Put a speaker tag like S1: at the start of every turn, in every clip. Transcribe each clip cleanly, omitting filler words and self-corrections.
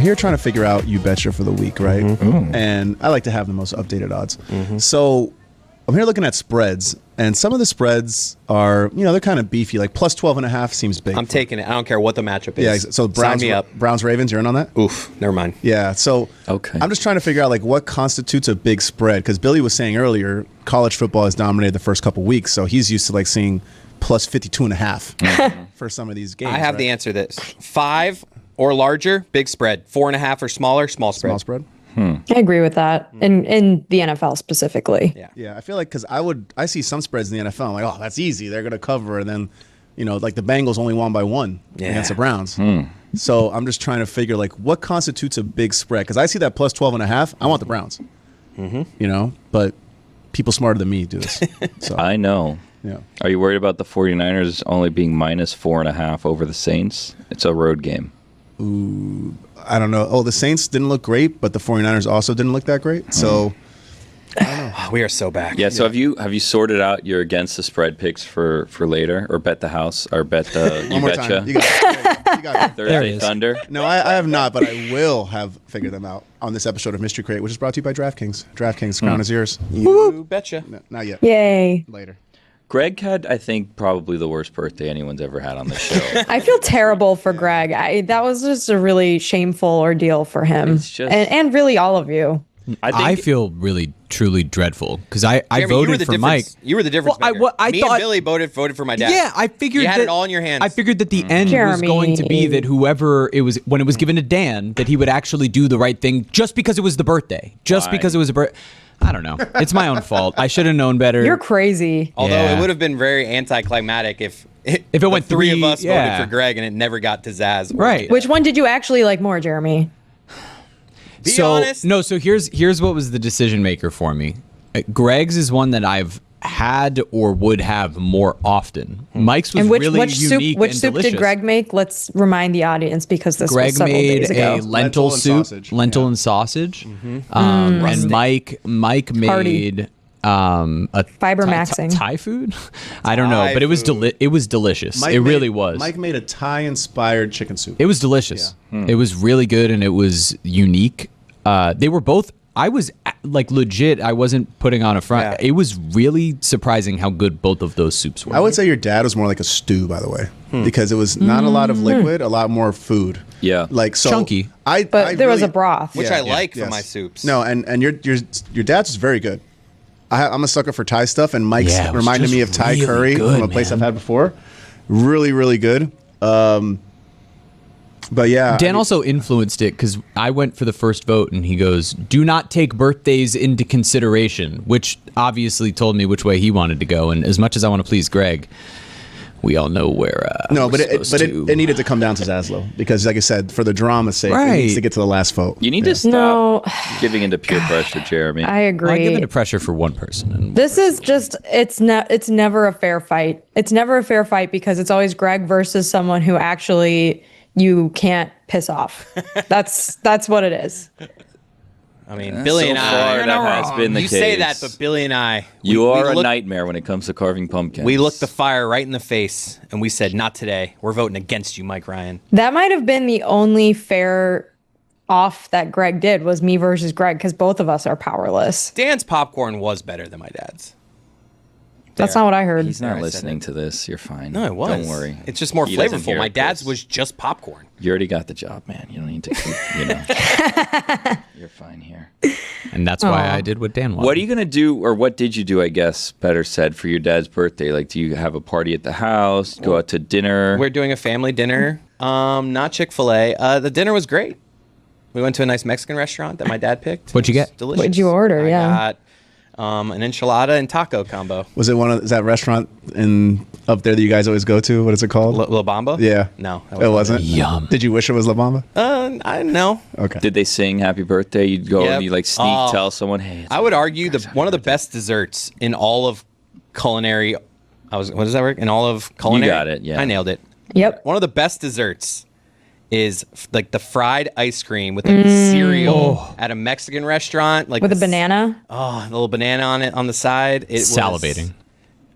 S1: I'm here trying to figure out You Betcha for the week, right? And I like to have the most updated odds. So I'm here looking at spreads, and some of the spreads are, they're kind of beefy. Like plus 12.5 seems big.
S2: I'm taking it. I don't care what the matchup is.
S1: Yeah, so
S2: Sign me up.
S1: Browns Ravens, you're in on that?
S2: Oof, never mind.
S1: Yeah, so I'm just trying to figure out like what constitutes a big spread, because Billy was saying earlier, college football has dominated the first couple weeks, so he's used to like seeing plus 52.5 for some of these games.
S2: I have the answer to this. 5 or larger, big spread. 4.5 or smaller, small spread.
S1: Small spread?
S3: I agree with that in the NFL specifically.
S1: Yeah, I feel like because I see some spreads in the NFL. I'm like, oh, that's easy. They're going to cover. And then, like the Bengals only won by 1 against the Browns. So I'm just trying to figure like what constitutes a big spread. Because I see that plus 12.5. I want the Browns. But people smarter than me do this. So
S4: I know.
S1: Yeah.
S4: Are you worried about the 49ers only being minus 4.5 over the Saints? It's a road game.
S1: Ooh, I don't know. Oh, the Saints didn't look great, but the 49ers also didn't look that great. So I don't know.
S2: We are so back.
S4: Yeah, so have you sorted out your against the spread picks for later, or bet the house, or bet the
S1: One more time. You got it.
S4: Thursday Thunder?
S1: No, I have not, but I will have figured them out on this episode of Mystery Crate, which is brought to you by DraftKings. DraftKings, crown is yours.
S2: You betcha.
S1: No, not yet.
S3: Yay.
S1: Later.
S4: Greg had, I think, probably the worst birthday anyone's ever had on the show.
S3: I feel terrible for Greg. That was just a really shameful ordeal for him.
S4: It's just-
S3: and really all of you.
S5: I feel really, truly dreadful because I voted for Mike.
S2: You were the difference maker.
S5: I
S2: Me
S5: thought,
S2: and Billy voted for my dad.
S5: Yeah, I figured
S2: you had
S5: that,
S2: it all in your hands.
S5: I figured that the end was going to be that whoever it was, when it was given to Dan, that he would actually do the right thing just because it was the birthday. Just because it was a birthday. I don't know. It's my own fault. I should have known better.
S3: You're crazy.
S2: Although
S5: Yeah.
S2: it would have been very anticlimactic if
S5: it
S2: the
S5: went
S2: three
S5: three,
S2: of us
S5: yeah.
S2: voted for Greg and it never got to Zaz.
S5: Right.
S3: Which one did you actually like more, Jeremy?
S2: Be honest.
S5: No, so here's what was the decision maker for me. Greg's is one that I've had or would have more often. Mike's was
S3: And which
S5: really
S3: soup?
S5: unique
S3: Which
S5: and
S3: soup
S5: delicious.
S3: did Greg make? Let's remind the audience because this
S5: Greg
S3: was several
S5: made
S3: days
S5: a
S3: ago.
S5: lentil
S1: and
S5: soup,
S1: sausage.
S5: lentil
S1: Yeah.
S5: and sausage, and Mike made a
S3: Fiber maxing.
S5: Thai food. I don't know, but it was it was delicious. It really was.
S1: Mike made a Thai-inspired chicken soup.
S5: It was delicious. It was really good and it was unique. They were both. I was like legit. I wasn't putting on a front.
S2: Yeah.
S5: It was really surprising how good both of those soups were.
S1: I would say your dad was more like a stew, by the way, because it was not a lot of liquid, a lot more food.
S4: Yeah.
S1: Like so
S5: Chunky.
S3: But there was a broth.
S2: Which
S1: Yeah,
S2: I like
S1: yes.
S2: for my soups.
S1: No, and your dad's is very good. I'm a sucker for Thai stuff, and Mike's
S5: Yeah, it was
S1: reminded
S5: just
S1: me of Thai
S5: really
S1: curry
S5: good,
S1: from a place
S5: man.
S1: I've had before. Really, really good. But yeah,
S5: Dan also influenced it because I went for the first vote and he goes, "Do not take birthdays into consideration," which obviously told me which way he wanted to go. And as much as I want to please Greg, we all know where.
S1: no,
S5: we're
S1: but
S5: supposed to.
S1: it needed to come down to Zaslow because, like I said, for the drama's sake, it needs
S5: Right.
S1: to get to the last vote.
S4: You need to stop
S3: No,
S4: giving into peer pressure, Jeremy.
S3: I agree.
S5: I give it a pressure for one person. And
S3: This is just it's never a fair fight. It's never a fair fight because it's always Greg versus someone who actually you can't piss off. That's what it is.
S2: I mean, Billy
S4: so
S2: and
S4: far,
S2: I.
S4: that has been the
S2: you say
S4: case.
S2: that, but Billy and I.
S4: You
S2: we
S4: are a
S2: looked-
S4: nightmare when it comes to carving pumpkins.
S2: We looked the fire right in the face and we said, "Not today. We're voting against you, Mike Ryan."
S3: That might have been the only fair off that Greg did was me versus Greg because both of us are powerless.
S2: Dan's popcorn was better than my dad's.
S3: That's not what I heard.
S4: He's
S2: There, I
S4: not
S2: said
S4: listening
S2: it.
S4: to this. You're fine.
S2: No, it was.
S4: Don't worry.
S2: It's just more
S4: He doesn't
S2: flavorful.
S4: hear
S2: My
S4: it,
S2: dad's
S4: Chris.
S2: was just popcorn.
S4: You already got the job, man. You don't need to keep, You're fine here.
S5: And that's why I did what Dan wanted.
S4: What are you going to do, or what did you do, I guess, better said, for your dad's birthday? Like, do you have a party at the house, go out to dinner?
S2: We're doing a family dinner. Not Chick-fil-A. The dinner was great. We went to a nice Mexican restaurant that my dad picked.
S5: What'd you
S2: It was
S5: get?
S2: Delicious.
S3: What'd you order?
S2: I
S3: Yeah.
S2: got an enchilada and taco combo.
S1: Was it is that restaurant in up there that you guys always go to? What is it called?
S2: La Bamba?
S1: Yeah.
S2: No.
S1: It wasn't.
S5: Yum.
S1: Did you wish it was La Bamba?
S2: I know.
S1: Okay.
S4: Did they sing happy birthday? You'd go
S2: Yep.
S4: and you like sneak
S2: Oh.
S4: tell someone, hey. it's
S2: I would
S4: my
S2: argue one of the best desserts in all of culinary. What does that work? In all of culinary.
S4: You got it, yeah.
S2: I nailed it.
S3: Yep.
S2: One of the best desserts is like the fried ice cream with like cereal at a Mexican restaurant, like
S3: With a
S2: this-
S3: banana.
S2: Oh, a little banana on it on the side. It was-
S5: Salivating.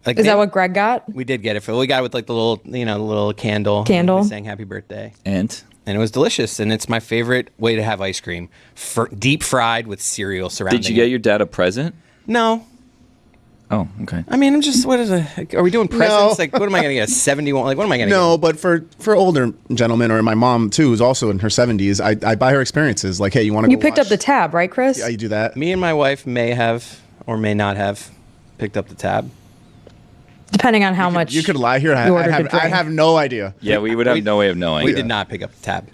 S2: like
S3: Is that what Greg got?
S2: we did get it for? We got it with like the little, the little candle.
S3: Candle.
S2: We sang happy birthday.
S4: And
S2: and it was delicious. And it's my favorite way to have ice cream, deep fried with cereal surrounding.
S4: Did you get your dad a present?
S2: No.
S4: Oh, okay.
S2: I mean, I'm just. What is it? Are we doing presents? Like, what am I going to get? A 71? Like, what am I going to get?
S1: No, but for older gentlemen, or my mom too, who's also in her 70s, I buy her experiences. Like, hey, you want to?
S3: You picked up the tab, right, Chris?
S1: Yeah, you do that.
S2: Me and my wife may have or may not have picked up the tab.
S3: Depending on how much
S1: You could lie here. I
S3: ordered to
S1: I
S3: drink.
S1: have no idea.
S4: Yeah, we would have no way of knowing.
S2: We did not pick up the tab.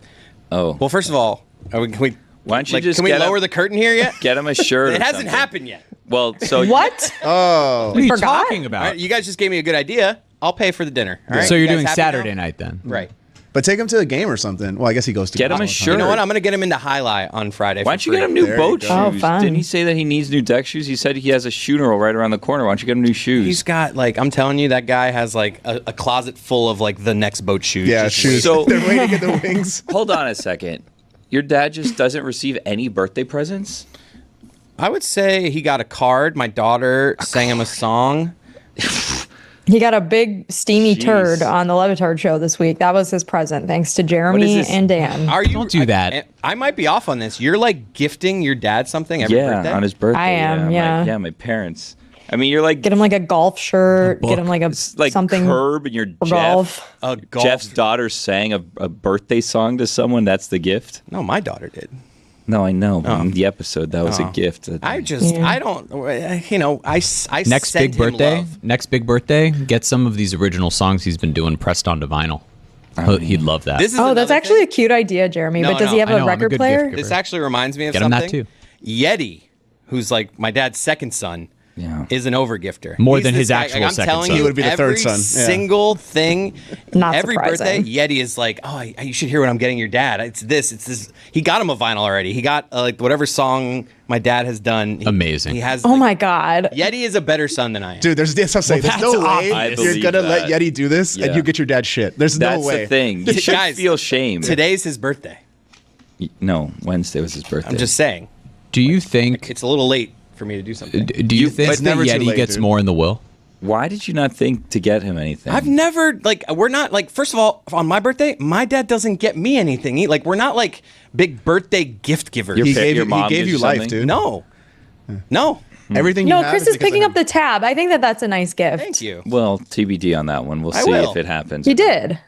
S4: Oh.
S2: Well, first of all, can we
S4: Why don't you just
S2: can we
S4: get
S2: lower
S4: him-
S2: the curtain here yet?
S4: Get him a shirt.
S2: It
S4: or
S2: hasn't
S4: something.
S2: happened yet.
S4: Well, so
S3: What?
S1: Oh,
S5: What are you
S3: Forgot?
S5: talking
S2: All
S5: about?
S2: right, you guys just gave me a good idea. I'll pay for the dinner. All right?
S5: So
S2: You
S5: you're
S2: guys
S5: doing
S2: happy
S5: Saturday
S2: now?
S5: night then?
S2: Right.
S1: but take him to a game or something. Well, I guess he goes to
S4: Get him a
S1: college, huh?
S4: shirt.
S2: You know what? I'm going to get him into Highlight on Friday.
S4: why don't you get him new
S1: There
S4: boat
S1: you
S4: shoes?
S1: go.
S3: Oh, fun.
S4: Didn't he say that he needs new deck shoes? He said he has a funeral right around the corner. Why don't you get him new shoes?
S2: He's got I'm telling you, that guy has a closet full of the next boat shoes.
S1: Yeah,
S2: Just
S1: shoes.
S4: So-
S1: They're waiting to get the wings.
S4: Hold on a second. Your dad just doesn't receive any birthday presents?
S2: I would say he got a card. My daughter sang him a song.
S3: He got a big steamy
S4: Jeez.
S3: turd on the Le Batard Show this week. That was his present, thanks to Jeremy
S4: this?
S3: and Dan.
S2: Are you?
S5: Don't do that.
S2: I might be off on this. You're gifting your dad something every
S4: Yeah,
S2: birthday.
S4: on his birthday.
S3: I am,
S4: yeah.
S3: yeah.
S4: My parents. I mean, you're like
S3: Get him like a golf shirt. Get him like a
S4: it's like
S3: something
S4: Curb and your
S3: for
S4: Jeff.
S3: golf.
S2: A golf.
S4: Jeff's daughter sang a birthday song to someone. That's the gift.
S2: No, my daughter did.
S4: No, I know. But in the episode, that was a gift.
S2: I just,
S3: Yeah.
S2: I don't, I
S5: Next
S2: send
S5: big
S2: him
S5: birthday.
S2: love.
S5: Next big birthday. Get some of these original songs he's been doing pressed onto vinyl. He'd love that.
S2: This is
S3: Oh, that's
S2: another
S3: actually
S2: thing.
S3: a cute idea, Jeremy.
S2: No,
S3: but does
S2: no,
S3: he have
S5: I
S3: a
S5: know, I'm a
S3: record
S5: good
S3: player?
S5: gift giver.
S2: This actually reminds me of
S5: Get him that
S2: something.
S5: too.
S2: Yeti, who's my dad's second son,
S4: Yeah.
S2: is an overgifter.
S5: More
S2: He's
S5: than
S2: this
S5: his
S2: guy,
S5: actual
S2: I'm
S5: second
S2: telling
S5: son.
S2: you,
S1: He would be the third
S2: every
S1: son, yeah.
S2: single thing.
S3: Not
S2: every
S3: surprising.
S2: birthday, Yeti is you should hear what I'm getting your dad. It's this. He got him a vinyl already. He got whatever song my dad has done.
S5: Amazing.
S2: He has.
S3: Oh my God.
S2: Yeti is a better son than I am.
S1: Dude, there's I'm saying,
S5: Well,
S1: there's no
S5: that's
S1: way
S5: obvious.
S4: I
S1: you're
S4: believe
S1: gonna let
S4: that.
S1: Yeti do this
S4: Yeah.
S1: and you get your dad shit. There's
S4: That's
S1: no way.
S4: the thing. You should
S2: Guys,
S4: feel shame.
S2: Today's his birthday.
S4: No, Wednesday was his birthday.
S2: I'm just saying.
S5: Do you think?
S2: It's a little late for me to do something.
S5: Do you think
S1: It's
S5: the
S1: never too
S5: Yeti
S1: late,
S5: gets
S1: dude.
S5: more in the will?
S4: Why did you not think to get him anything?
S2: I've never we're not first of all, on my birthday, my dad doesn't get me anything. We're not big birthday gift givers.
S4: Your
S1: He
S4: pa-
S1: gave
S4: your
S1: you,
S4: mom
S1: he gave
S4: gives
S1: you
S4: you
S1: life,
S4: something?
S1: dude.
S2: No. No.
S1: Everything you
S3: No,
S1: have
S3: Chris is
S1: because
S3: picking
S1: of
S3: up the tab. I think that's a nice gift.
S2: Thank you.
S4: Well, TBD on that one. We'll
S2: I
S4: see
S2: will.
S4: if it happens.
S3: He did.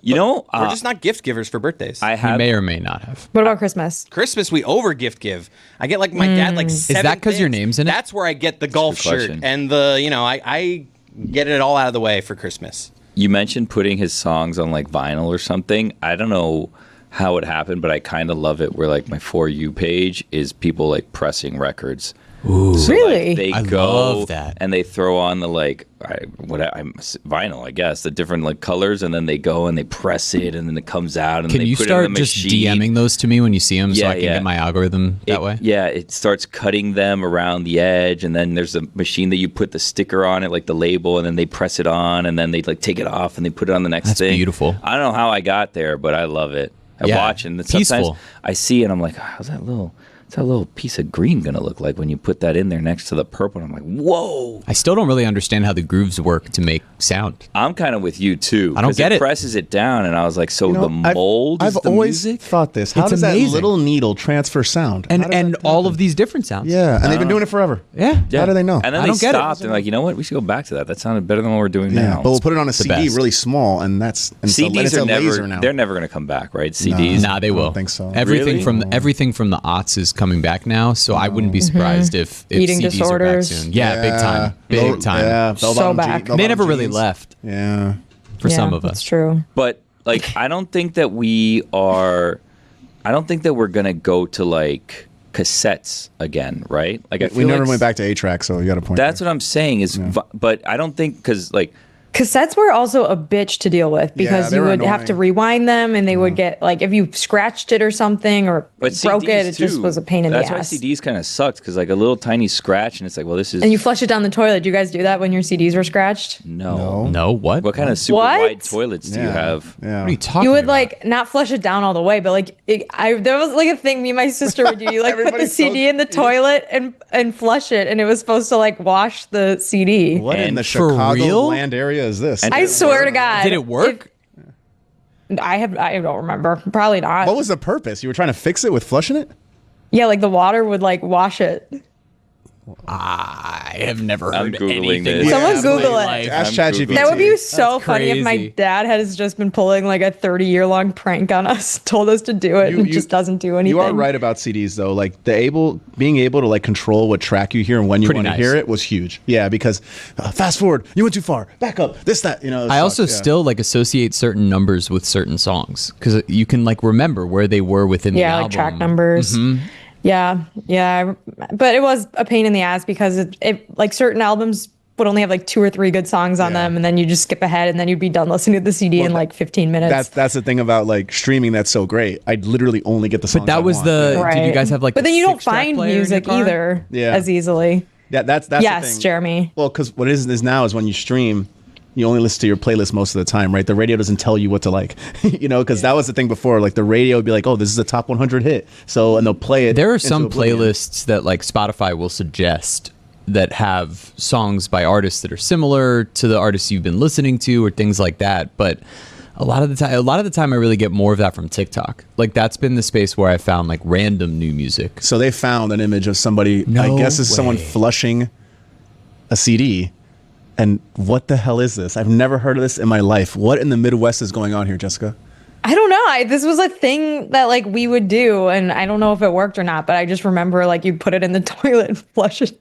S4: You know,
S2: We're just not gift givers for birthdays.
S4: I
S5: He
S4: have.
S5: may or may not have.
S3: What about Christmas?
S2: Christmas we over gift give. I get my dad seven
S5: that 'cause your
S2: things.
S5: name's in it?
S2: That's where I get the golf
S4: good
S2: shirt
S4: question.
S2: and I get it all out of the way for Christmas.
S4: You mentioned putting his songs on vinyl or something. I don't know how it happened, but I kind of love it. Where my For You page is people pressing records.
S5: Ooh.
S4: So,
S3: Really?
S4: they
S5: I
S4: go
S5: love that.
S4: and they throw on the vinyl, I guess, the different colors, and then they go and they press it, and then it comes out, and
S5: Can
S4: they
S5: you
S4: put it in
S5: start
S4: the
S5: just
S4: machine.
S5: DMing those to me when you see them so
S4: Yeah,
S5: I can
S4: yeah.
S5: get my algorithm that way?
S4: Yeah, it starts cutting them around the edge, and then there's a machine that you put the sticker on it, the label, and then they press it on, and then they take it off, and they put it on the next
S5: That's
S4: thing.
S5: beautiful.
S4: I don't know how I got there, but I love it. I
S5: Yeah,
S4: watch, and then sometimes
S5: peaceful.
S4: I see it, and I'm like, how's that little piece of green gonna look like when you put that in there next to the purple? And I'm like, whoa!
S5: I still don't really understand how the grooves work to make sound.
S4: I'm kind of with you too.
S5: I don't
S4: 'cause
S5: get it.
S4: Presses it down, and I was like, so
S1: You know,
S4: the mold
S1: I've
S4: is the
S1: always
S4: music.
S1: thought this. How
S5: It's
S1: does
S5: amazing.
S1: that little needle transfer sound? How
S5: And
S1: does
S5: and
S1: that
S5: all
S1: happen?
S5: of these different sounds.
S1: Yeah, and they've been doing it forever.
S5: Yeah.
S1: How do they know?
S4: And then
S5: I
S4: they
S5: don't get it.
S4: stopped and you know what? We should go back to that. That sounded better than what we're doing
S1: Yeah,
S4: now.
S1: but we'll put it on a
S5: the
S1: CD
S5: best.
S1: really small, and it's
S4: CDs
S1: a
S4: are
S1: laser
S4: never.
S1: now.
S4: They're never going to come back, right? CDs.
S5: Nah, they
S1: I don't
S5: will.
S1: think so.
S5: Everything
S4: Really?
S5: from the aughts is coming back now, so I wouldn't be surprised if
S3: Eating
S5: CDs
S3: disorders.
S5: are back soon. Yeah, big time,
S1: Low-
S5: big time.
S1: Yeah,
S3: So
S1: bell-bottom
S3: back.
S1: jeans-
S5: They never really
S1: jeans.
S5: left
S1: Yeah.
S5: for
S3: Yeah,
S5: some of
S3: that's
S5: us.
S3: true.
S4: But I don't think that we are. I don't think that we're going to go to cassettes again, right? I
S1: We
S4: feel
S1: never went back to A-Track, so you got a point.
S4: That's
S1: there.
S4: what I'm saying is, but I don't think because
S3: Cassettes were also a bitch to deal with because
S1: they
S3: you
S1: were
S3: would have to
S1: annoying.
S3: rewind them and they would get if you scratched it or something or
S4: but
S3: broke
S4: CDs
S3: it, it just
S4: too.
S3: was a pain in the
S4: That's
S3: ass.
S4: why CDs kind of sucked because a little tiny scratch and it's well, this is
S3: And you flush it down the toilet. Do you guys do that when your CDs were scratched?
S4: no.
S5: No, what?
S4: What kind of super
S3: What?
S4: wide toilets do you
S1: Yeah.
S4: have?
S1: Yeah.
S5: What are you talking
S3: You would
S5: about?
S3: not flush it down all the way, but there was a thing me and my sister would do. You put the
S1: Everybody's so
S3: CD in the toilet and flush it, and it was supposed to wash the CD.
S1: What in
S4: And
S1: the
S5: for
S1: Chicago
S5: real?
S1: land area is this?
S4: And-
S3: I swear to God.
S5: Did it work?
S3: I don't remember. Probably not.
S1: What was the purpose? You were trying to fix it with flushing it?
S3: Yeah, like the water would like wash it.
S5: I have never
S4: I'm
S5: heard
S4: Googling
S5: anything.
S4: this.
S3: Someone
S5: like
S3: Google
S5: that.
S3: it.
S5: Like,
S1: Ask
S4: I'm
S1: ChatGPT.
S4: Googling.
S3: That would be so
S5: That's
S3: funny if my
S5: crazy.
S3: dad has just been pulling like a 30-year-long prank on us, told us to do it, and just doesn't do anything.
S1: You are right about CDs though. Like being able to like control what track you hear and when you
S5: Pretty
S1: want to
S5: nice.
S1: hear it was huge. Yeah, because fast forward, you went too far, back up, this, that, you know. it
S5: I also
S1: sucks, yeah.
S5: still like associate certain numbers with certain songs because you can like remember where they were within the album.
S3: like track numbers. Yeah. But it was a pain in the ass because it like certain albums would only have like 2 or 3 good songs on
S1: Yeah.
S3: them, and then you just skip ahead, and then you'd be done listening to the CD in like 15 minutes.
S1: That's the thing about like streaming that's so great. I'd literally only get the songs.
S5: But that
S1: I
S5: was
S1: want.
S5: the.
S3: right.
S5: Did you guys have like?
S3: But
S5: the
S3: then you don't
S5: 6-track
S3: find
S5: player in your
S3: music
S5: car?
S3: either
S1: Yeah.
S3: as easily.
S1: Yeah, that's
S3: Yes,
S1: the thing.
S3: Jeremy.
S1: Well, because what it is now is when you stream, you only listen to your playlist most of the time, right? The radio doesn't tell you what to like, you know, because that was the thing before. Like the radio would be like, oh, this is a top 100 hit. So, and they'll play it.
S5: There are
S1: into
S5: some
S1: oblivion.
S5: playlists that like Spotify will suggest that have songs by artists that are similar to the artists you've been listening to or things like that. But a lot of the time I really get more of that from TikTok. Like that's been the space where I found like random new music.
S1: So they found an image of somebody, I
S5: No
S1: guess it's someone
S5: way.
S1: flushing a CD. And what the hell is this? I've never heard of this in my life. What in the Midwest is going on here, Jessica?
S3: I don't know. This was a thing that like we would do, and I don't know if it worked or not, but I just remember like you put it in the toilet and flush it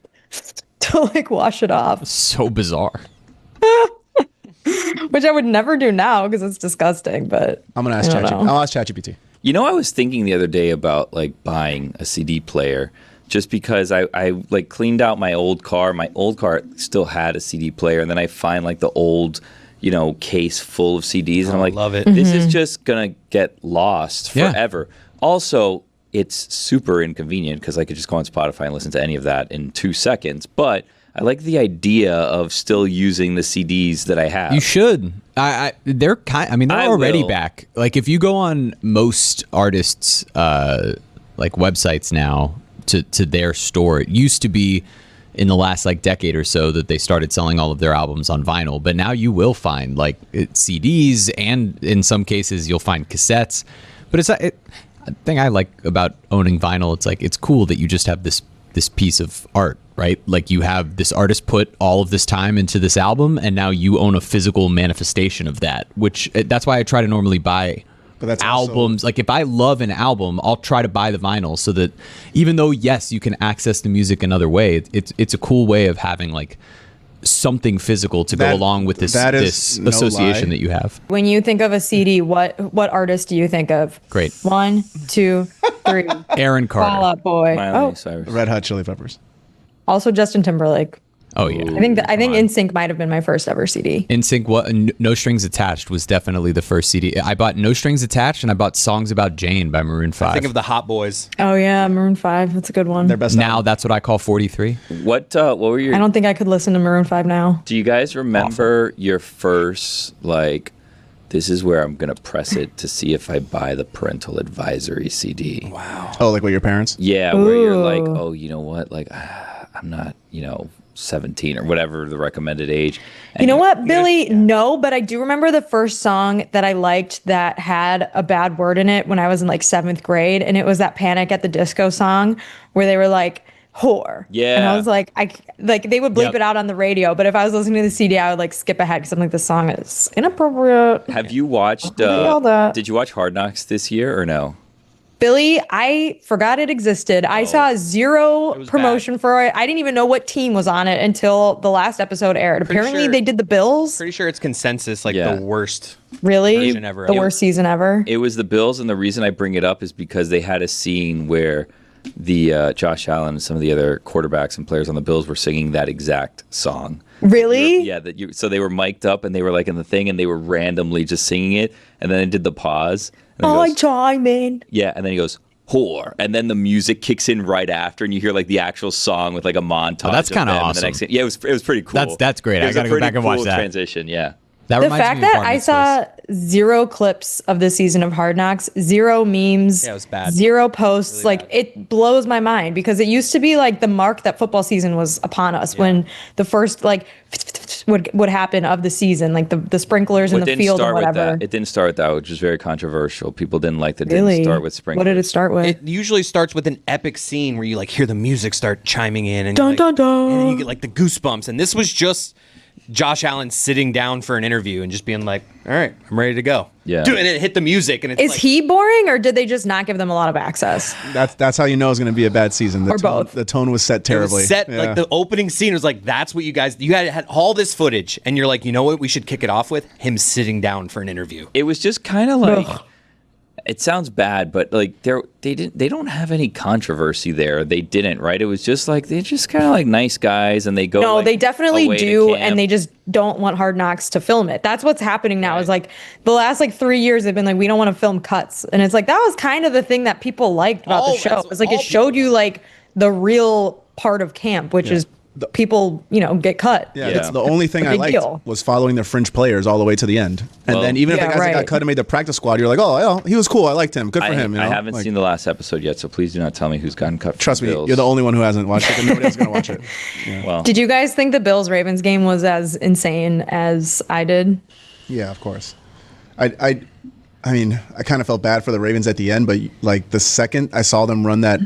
S3: to like wash it off,
S5: So bizarre.
S3: which I would never do now because it's disgusting. But
S1: I'm going to ask
S3: I don't
S1: ChatGPT.
S3: know.
S1: I'll ask ChatGPT.
S4: You know, I was thinking the other day about like buying a CD player just because I like cleaned out my old car. My old car still had a CD player, and then I find like the old, you know, case full of CDs, and I'm like,
S2: love it.
S4: This is just gonna get lost
S5: Yeah.
S4: forever. Also, it's super inconvenient because I could just go on Spotify and listen to any of that in 2 seconds. But I like the idea of still using the CDs that I have.
S5: You should. They're kind. I mean, they're
S4: I
S5: already
S4: will.
S5: back. Like if you go on most artists' like websites now to their store, it used to be in the last like decade or so that they started selling all of their albums on vinyl. But now you will find like CDs, and in some cases you'll find cassettes. But it's the thing I like about owning vinyl. It's like it's cool that you just have this piece of art, right? Like you have this artist put all of this time into this album, and now you own a physical manifestation of that. Which that's why I try to normally buy
S1: But that's also-
S5: albums. Like if I love an album, I'll try to buy the vinyl so that even though yes, you can access the music another way, it's a cool way of having like something physical to
S1: That-
S5: go along with this
S1: that is
S5: this
S1: no
S5: association
S1: lie.
S5: that you have.
S3: when you think of a CD, what artist do you think of?
S5: Great.
S3: 1, 2, 3.
S5: Aaron
S3: Fall
S5: Carter.
S3: Out Boy.
S4: Miley
S3: Oh,
S4: Cyrus.
S1: Red Hot Chili Peppers.
S3: also Justin Timberlake.
S5: Oh yeah.
S3: I think NSYNC might have been my first ever CD.
S5: NSYNC, what No Strings Attached was definitely the first CD. I bought No Strings Attached, and I bought Songs About Jane by Maroon 5.
S2: Think of the Hot Boys.
S3: Oh yeah, Maroon 5. That's a good one.
S1: Their best
S5: Now
S1: album.
S5: that's what I call 43.
S4: What were your?
S3: I don't think I could listen to Maroon 5 now.
S4: Do you guys remember your first like? This is where I'm gonna press it to see if I buy the parental advisory CD. Wow.
S1: Oh, like what, your parents?
S4: Yeah, where you're like,
S3: Ooh.
S4: oh, you know what? Like, I'm not, 17 or whatever the recommended age. And
S3: You know what, Billy? No, but I do remember the first song that I liked that had a bad word in it when I was in like 7th grade, and it was that Panic at the Disco song where they were like, whore.
S4: Yeah.
S3: And I was like, they would bleep
S5: Yep.
S3: it out on the radio, but if I was listening to the CD, I would like skip ahead because I'm like, this song is inappropriate.
S4: Have you watched?
S3: all that.
S4: Did you watch Hard Knocks this year or no?
S3: Billy, I forgot it existed. I saw zero
S2: was
S3: promotion for it. I didn't even know what team was on it until the last episode aired. Apparently,
S2: sure-
S3: they did the Bills.
S2: Pretty sure it's consensus, like
S4: Yeah.
S2: the worst.
S3: Really?
S2: version ever.
S3: The worst season ever.
S4: It was the Bills, and the reason I bring it up is because they had a scene where the Josh Allen and some of the other quarterbacks and players on the Bills were singing that exact song.
S3: Really?
S4: Yeah, so they were mic'd up and they were like in the thing and they were randomly just singing it, and then it did the pause. And then he
S3: I
S4: goes,
S3: chime in.
S4: yeah, and then he goes whore, and then the music kicks in right after, and you hear like the actual song with like a montage.
S5: Oh, that's
S4: of
S5: kinda
S4: them, and the
S5: awesome.
S4: next thing- yeah, it was pretty cool.
S5: That's great.
S4: It
S5: I
S4: was
S5: gotta
S4: a
S5: go
S4: pretty
S5: back and watch
S4: cool
S5: that.
S4: transition. Yeah.
S5: That
S3: The
S5: reminds
S3: fact
S5: me of
S3: that
S5: bar
S3: I
S5: mitzvahs.
S3: saw 0 clips of the season of Hard Knocks, 0 memes,
S2: Yeah, it was bad.
S3: 0 posts,
S2: Really
S3: like it blows my mind because it used to be like the mark that football season was upon us when the first like would happen of the season, like the sprinklers in
S4: Well, it
S3: the
S4: didn't
S3: field
S4: start
S3: and
S4: with
S3: whatever.
S4: that. It didn't start with that, which was very controversial. People didn't like that. It
S3: Really?
S4: didn't start with sprinklers.
S3: What did it start with?
S2: It usually starts with an epic scene where you like hear the music start chiming in, and
S3: Dun,
S2: you're
S3: dun,
S2: like-
S3: dun.
S2: and then you get like the goosebumps. And this was just Josh Allen sitting down for an interview and just being like, "All right, I'm ready to go."
S4: Yeah.
S2: Dude, and it hit the music, and it's
S3: Is
S2: like,
S3: he boring or did they just not give them a lot of access?
S1: That's how you know it's going to be a bad season. The
S3: Or
S1: tone,
S3: both.
S1: The tone was set
S2: It
S1: terribly.
S2: was set
S1: Yeah.
S2: like the opening scene was like, that's what you had all this footage, and you're like, you know what, we should kick it off with him sitting down for an interview.
S4: It was just kind of like
S3: Ugh.
S4: it sounds bad, but like they don't have any controversy there. They didn't, right? It was just like they're just kind of like nice guys, and they go.
S3: No,
S4: like,
S3: they definitely
S4: away to
S3: do,
S4: camp.
S3: and they just don't want Hard Knocks to film it. That's what's happening now. Is like the last like 3 years they've been like, we don't want to film cuts, and it's like that was kind of the thing that people liked about
S2: Oh,
S3: the show.
S2: that's
S3: It was like
S2: all
S3: it showed you like the real part of camp, which is people get cut.
S1: Yeah,
S4: Yeah.
S1: That's the only thing I
S3: Big
S1: liked
S3: deal.
S1: was following the fringe players all the way to the end. And
S4: Well-
S1: then even if
S3: Yeah,
S1: the guys that got
S3: right.
S1: cut and made the practice squad, you're like, oh, yeah, he was cool. I liked him. Good for him. You know?
S4: I haven't
S1: Like,
S4: seen the last episode yet, so please do not tell me who's gotten cut. From
S1: Trust
S4: the
S1: me,
S4: Bills.
S1: you're the only one who hasn't watched it, and nobody else is going to watch it.
S4: Well,
S3: Did you guys think the Bills Ravens game was as insane as I did?
S1: Yeah, of course. I mean, I kind of felt bad for the Ravens at the end, but like the second I saw them run that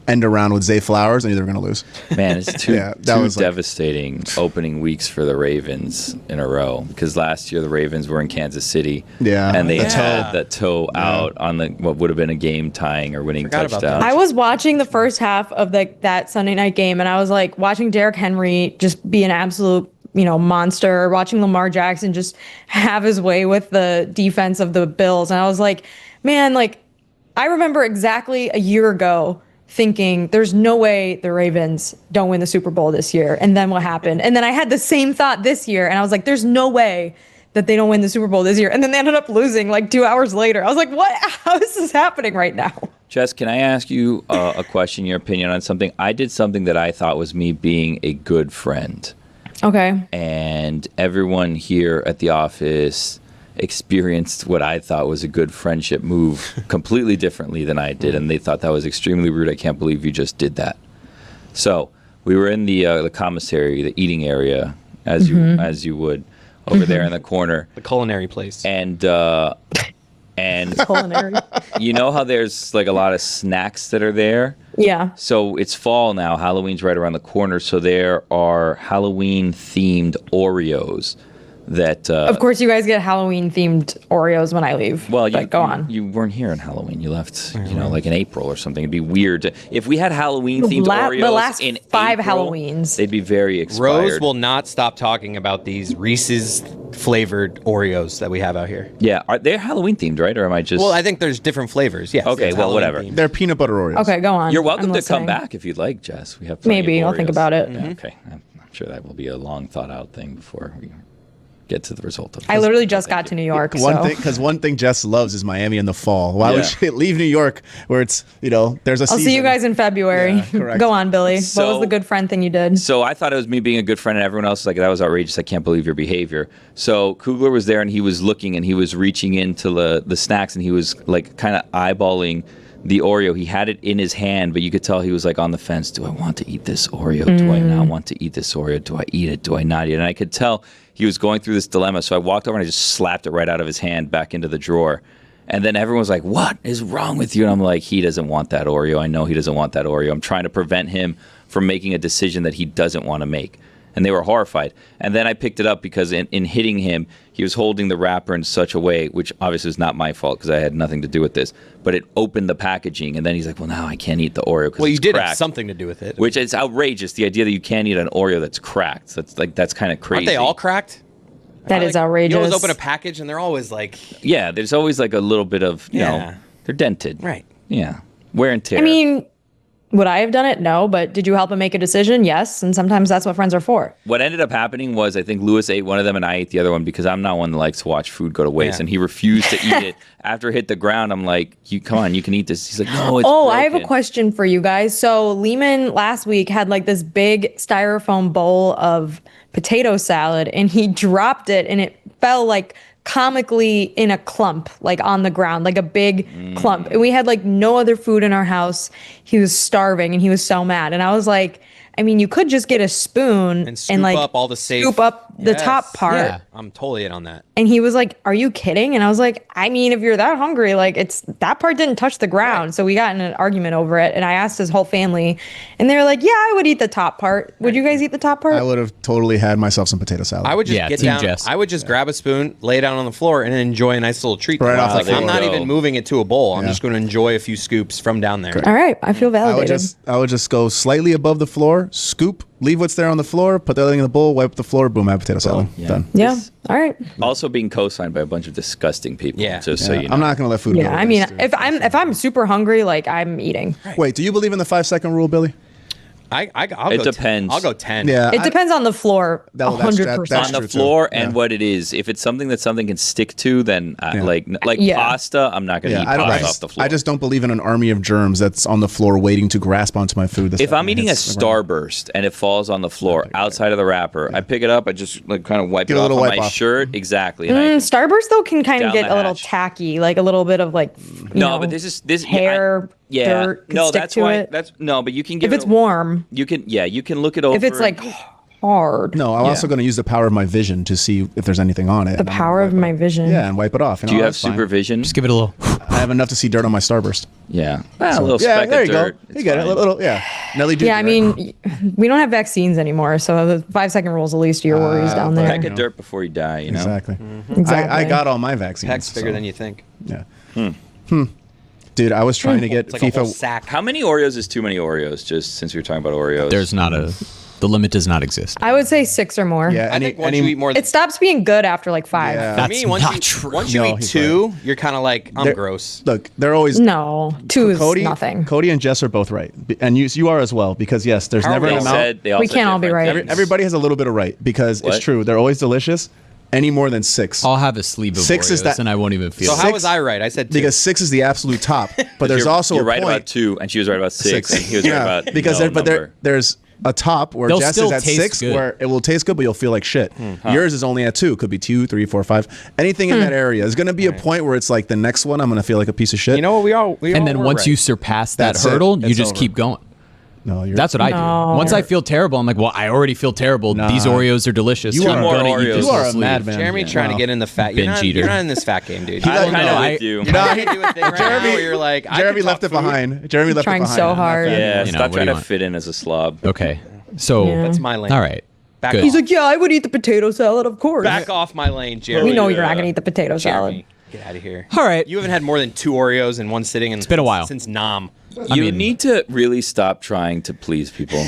S1: end around with Zay Flowers, I knew they were going to lose.
S4: man, it's two,
S1: Yeah, that
S4: two
S1: was like-
S4: devastating opening weeks for the Ravens in a row. Because last year the Ravens were in Kansas City,
S1: Yeah,
S4: and they
S1: the
S4: had
S2: toe.
S4: that toe out on the what would have been a game tying or winning
S2: Forgot about
S4: touchdown.
S2: that.
S3: I was watching the first half of that Sunday night game, and I was like watching Derrick Henry just be an absolute monster, watching Lamar Jackson just have his way with the defense of the Bills, and I was like, man, like I remember exactly a year ago thinking there's no way the Ravens don't win the Super Bowl this year, and then what happened? And then I had the same thought this year, and I was like, there's no way that they don't win the Super Bowl this year, and then they ended up losing like 2 hours later. I was like, what? How is this happening right now?
S4: Jess, can I ask you a question, your opinion on something? I did something that I thought was me being a good friend.
S3: Okay.
S4: And everyone here at the office experienced what I thought was a good friendship move completely differently than I did, and they thought that was extremely rude. I can't believe you just did that. So we were in the commissary, the eating area, as you would, over there in the corner,
S2: The culinary place.
S4: and
S3: Culinary.
S4: you know how there's like a lot of snacks that are there.
S3: Yeah.
S4: So it's fall now. Halloween's right around the corner. So there are Halloween themed Oreos that.
S3: Of course, you guys get Halloween themed Oreos when I leave.
S4: Well,
S3: but go on.
S4: You weren't here on Halloween. You left, like in April or something. It'd be weird if we had Halloween themed Oreos
S3: the last
S4: in
S3: 5
S4: April,
S3: Halloweens.
S4: They'd be very expired.
S2: Rose will not stop talking about these Reese's flavored Oreos that we have out here.
S4: Yeah, are they Halloween themed, right? Or am I just?
S2: Well, I think there's different flavors. Yes.
S4: Okay,
S2: there's
S4: well,
S2: Halloween
S4: whatever.
S2: themed.
S1: They're peanut butter Oreos.
S3: Okay, go on.
S4: You're welcome
S3: I'm
S4: to come
S3: listening.
S4: back if you'd like, Jess. We have plenty
S3: Maybe
S4: of
S3: I'll think
S4: Oreos.
S3: about it.
S4: Yeah, okay, I'm sure that will be a long thought out thing before we get to the result of.
S3: I literally just got to New York.
S1: One thing Jess loves is Miami in the fall. Why would
S4: Yeah.
S1: she leave New York where it's there's a
S3: I'll
S1: season?
S3: see you guys in February.
S1: Yeah, correct.
S3: Go on, Billy. What
S4: So-
S3: was the good friend thing you did?
S4: So I thought it was me being a good friend, and everyone else was like, that was outrageous. I can't believe your behavior. So Kugler was there, and he was looking, and he was reaching into the snacks, and he was like kind of eyeballing the Oreo. He had it in his hand, but you could tell he was like on the fence. Do I want to eat this Oreo? Do I not want to eat this Oreo? Do I eat it? Do I not eat it? And I could tell he was going through this dilemma. So I walked over and I just slapped it right out of his hand back into the drawer. And then everyone was like, what is wrong with you? And I'm like, he doesn't want that Oreo. I know he doesn't want that Oreo. I'm trying to prevent him from making a decision that he doesn't want to make. And they were horrified. And then I picked it up because in hitting him, he was holding the wrapper in such a way, which obviously is not my fault because I had nothing to do with this, but it opened the packaging. And then he's like, well, now I can't eat the Oreo because
S2: Well, you
S4: it's
S2: did have
S4: cracked.
S2: something to do with it.
S4: Which is outrageous. The idea that you can't eat an Oreo that's cracked. That's kind of crazy.
S2: Aren't they all cracked?
S3: That is
S2: Like,
S3: outrageous.
S2: You always open a package and they're always like,
S4: Yeah, there's always like a little bit of, you
S2: Yeah.
S4: know, they're dented.
S2: right.
S4: Yeah. Wear and tear.
S3: I mean, would I have done it? No. But did you help him make a decision? Yes. And sometimes that's what friends are for.
S4: what ended up happening was I think Lewis ate one of them and I ate the other one because I'm not one that likes to watch food go to waste.
S2: Yeah.
S4: And he refused to eat it. After it hit the ground, I'm like, come on, you can eat this. He's like, no, it's
S3: Oh, I have a
S4: broken."
S3: question for you guys. So Lehman last week had like this big styrofoam bowl of potato salad and he dropped it and it fell like comically in a clump, like on the ground, like a big clump. And we had like no other food in our house. He was starving and he was so mad. And I was like, I mean, you could just get a spoon
S2: And scoop
S3: like
S2: up all the safe.
S3: scoop up the
S2: Yes.
S3: top part.
S5: Yeah.
S2: I'm totally in on that.
S3: And he was like, "Are you kidding?" And I was like, "I mean, if you're that hungry, like it's that part didn't touch the ground." Right. So we got in an argument over it, and I asked his whole family, and they were like, "Yeah, I would eat the top part. Would you guys eat the top part?"
S1: I would have totally had myself some potato salad.
S2: I would just get
S5: Team
S2: down.
S5: Jess.
S2: I would just grab a spoon, lay it down on the floor, and then enjoy a nice little treat.
S1: Right off the
S2: Like,
S1: floor.
S2: I'm not
S4: There you
S2: even
S4: go.
S2: moving it to a bowl. I'm
S1: Yeah.
S2: just going to enjoy a few scoops from down there.
S3: All right, I feel
S1: I
S3: validated.
S1: would just go slightly above the floor, scoop, leave what's there on the floor, put the other thing in the bowl, wipe the floor, boom, I have potato salad.
S4: Yeah.
S1: Done.
S3: Yeah. All right.
S4: Also being co-signed by a bunch of disgusting people.
S2: Yeah.
S4: Just so you know.
S1: I'm not gonna let food go.
S3: Yeah.
S1: to
S3: I mean,
S1: waste.
S3: if I'm super hungry, like I'm eating.
S1: Wait, do you believe in the 5-second rule, Billy?
S2: I'll
S4: It
S2: go
S4: depends.
S2: I'll go 10.
S1: Yeah.
S3: It depends on the floor.
S1: That's
S3: 100%.
S4: on the
S1: true, too.
S4: floor and
S1: Yeah.
S4: what it is. If it's something that something can stick to, then
S1: Yeah.
S4: like
S3: Yeah.
S4: pasta, I'm not going to
S1: Yeah,
S4: eat
S1: I
S4: pasta off the floor.
S1: I just don't believe in an army of germs that's on the floor waiting to grasp onto my food.
S4: If I'm eating a Starburst and it falls on the floor outside of the wrapper, I pick it up. I just like kind of wipe
S1: Give
S4: it
S1: it a
S4: off
S1: little
S4: on
S1: wipe
S4: my
S1: off.
S4: shirt. Exactly. And
S3: Starburst though can kind of
S4: Down
S3: get
S4: the
S3: a little
S4: hatch.
S3: tacky, like a little bit of like you
S4: no,
S3: know,
S4: but this
S3: hair,
S4: yeah,
S3: dirt can
S4: no,
S3: stick
S4: that's
S3: to
S4: why.
S3: it.
S4: That's no, but you can give
S3: If
S4: it
S3: it's
S4: a-
S3: warm,
S4: You can you can look it over.
S3: if it's like hard,
S1: No, I'm
S4: Yeah.
S1: also going to use the power of my vision to see if there's anything on it.
S3: the power of my vision.
S1: Yeah, and wipe it off.
S4: Do you have
S1: that's fine.
S4: supervision?
S5: Just give it a little.
S1: I have enough to see dirt on my Starburst.
S4: Yeah, a little
S1: Yeah,
S4: speck
S1: there
S4: of
S1: you
S4: dirt.
S1: go.
S4: It's
S1: You get it.
S4: fine.
S1: A little, yeah. Nelly
S3: Yeah, I
S1: Judy, right?
S3: mean, we don't have vaccines anymore, so the 5-second rule is the least of your worries down there.
S4: Peck of dirt before you die. You know.
S1: Exactly.
S3: Exactly.
S1: I got all my vaccines.
S2: Heck's bigger
S1: so,
S2: than you think.
S1: Yeah. Dude, I was trying to get
S2: It's like a whole
S1: FIFA.
S2: sack.
S4: How many Oreos is too many Oreos? Just since we were talking about Oreos,
S5: There's not a. The limit does not exist.
S3: I would say 6 or more.
S1: Yeah,
S2: I think once you eat more,
S3: It stops being good after like 5.
S1: Yeah.
S2: for
S5: That's
S2: me, once
S5: not
S2: you,
S5: true.
S2: once you
S1: No,
S2: eat
S1: he's
S2: 2, you're kind of like, I'm
S1: They're-
S2: gross.
S1: Look, they're always
S3: No, 2 is
S1: Cody.
S3: nothing.
S1: Cody and Jess are both right, and you are as well. Because yes, there's
S2: How are
S1: never
S2: we
S1: an
S2: all
S1: amount.
S4: They all
S3: We
S4: said
S3: can't all be
S4: different
S3: right.
S4: things.
S1: Everybody has a little bit of right because
S4: What?
S1: it's true. They're always delicious. Any more than 6.
S5: I'll have a sleeve of
S1: 6 is
S5: Oreos
S1: that-
S5: and I won't even feel
S2: So
S5: it.
S2: how
S1: 6
S2: was I right? I said 2.
S1: Because 6 is the absolute top, but there's
S4: You're-
S1: also
S4: you're
S1: a
S4: right
S1: point.
S4: about 2, and she was right about 6, and he was right
S1: Yeah,
S4: about
S1: because
S4: no
S1: there, there's a top where
S5: They'll
S1: Jess
S5: still
S1: is at
S5: taste
S1: 6,
S5: good.
S1: where it will taste good, but you'll feel like shit. Yours is only at 2. Could be 2, 3, 4, 5. Anything in that area. There's gonna be a point where it's like the next one I'm gonna feel like a piece of shit.
S2: You know what? We all
S5: And then
S2: were
S5: once
S2: right.
S5: you surpass that
S1: That's it.
S5: hurdle, you
S1: It's
S5: just
S1: over.
S5: keep going.
S1: No, you're.
S5: That's what I
S3: No.
S5: do. Once I feel terrible, I'm like, well, I already feel terrible.
S1: Nah.
S5: These Oreos are delicious.
S1: You
S5: so
S1: are
S5: I'm
S4: more
S5: gonna eat
S4: Oreos.
S5: this
S1: You are
S5: whole
S1: a
S5: sleeve.
S1: madman.
S2: Jeremy trying to
S1: Wow.
S2: get in the fat. You're
S5: Binge
S2: not,
S5: eater.
S2: you're not in this fat game, dude.
S1: He
S2: I
S1: doesn't
S2: don't
S1: know.
S2: know.
S4: I'm
S1: I-
S4: with you.
S1: You know,
S2: I can't do a thing right now where you're like, I
S1: Jeremy
S2: can
S1: left
S2: talk
S1: it
S2: food.
S1: behind. Jeremy left
S3: Trying
S1: it behind.
S3: so
S1: I'm not
S3: hard.
S1: fan.
S4: Yeah,
S5: You know,
S4: stop
S5: what do
S4: trying
S5: you
S4: to
S5: want?
S4: fit in as a slob.
S5: Okay. So,
S3: Yeah.
S2: That's my lane.
S5: all right.
S2: Back
S5: Good.
S2: off.
S3: He's like, yeah, I would eat the potato salad, of course.
S2: Back off my lane, Jeremy.
S3: We know
S4: yeah.
S3: you're not gonna eat the potato salad.
S2: Jeremy, get out of here.
S5: All right.
S2: You haven't had more than 2 Oreos in one sitting. It's
S5: been a while.
S2: since Nam.
S4: You
S5: mean-
S4: need to really stop trying to please people.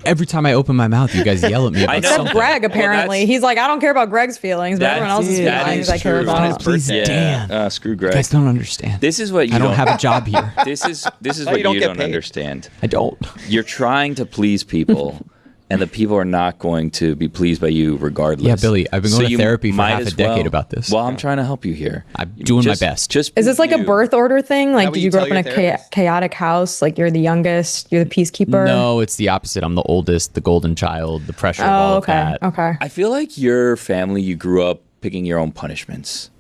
S5: Every time I open my mouth, you guys yell at me about
S4: I know.
S3: Except
S5: something.
S3: Greg, apparently.
S4: that's-
S3: He's like, I don't care about Greg's feelings, but everyone else's
S4: that
S3: feelings
S4: is
S3: I care
S4: true.
S2: On his
S3: about.
S5: Please,
S2: birthday.
S5: Dan.
S4: Screw
S5: You
S4: Greg.
S5: guys don't understand.
S4: This is what you
S5: I don't have a job here.
S4: This is
S2: Oh,
S4: what
S2: you don't
S4: you
S2: get
S4: don't
S2: paid.
S4: understand.
S5: I don't.
S4: You're trying to please people, and the people are not going to be pleased by you regardless.
S5: Yeah, Billy, I've been going to
S4: you
S5: therapy for
S4: might
S5: half a
S4: as
S5: decade about this.
S4: Well, I'm trying to help you here.
S5: I'm doing my best.
S4: Just
S3: Is this like a
S4: you.
S3: birth order thing? Like,
S2: what
S3: did
S2: you
S3: you grow
S2: tell
S3: up in a
S2: your therapist?
S3: chaotic house? Like, you're the youngest, you're the peacekeeper?
S5: No, it's the opposite. I'm the oldest, the golden child, the pressure of all
S3: Oh,
S5: of
S3: okay.
S5: that.
S3: Okay.
S4: I feel like your family, you grew up picking your own punishments.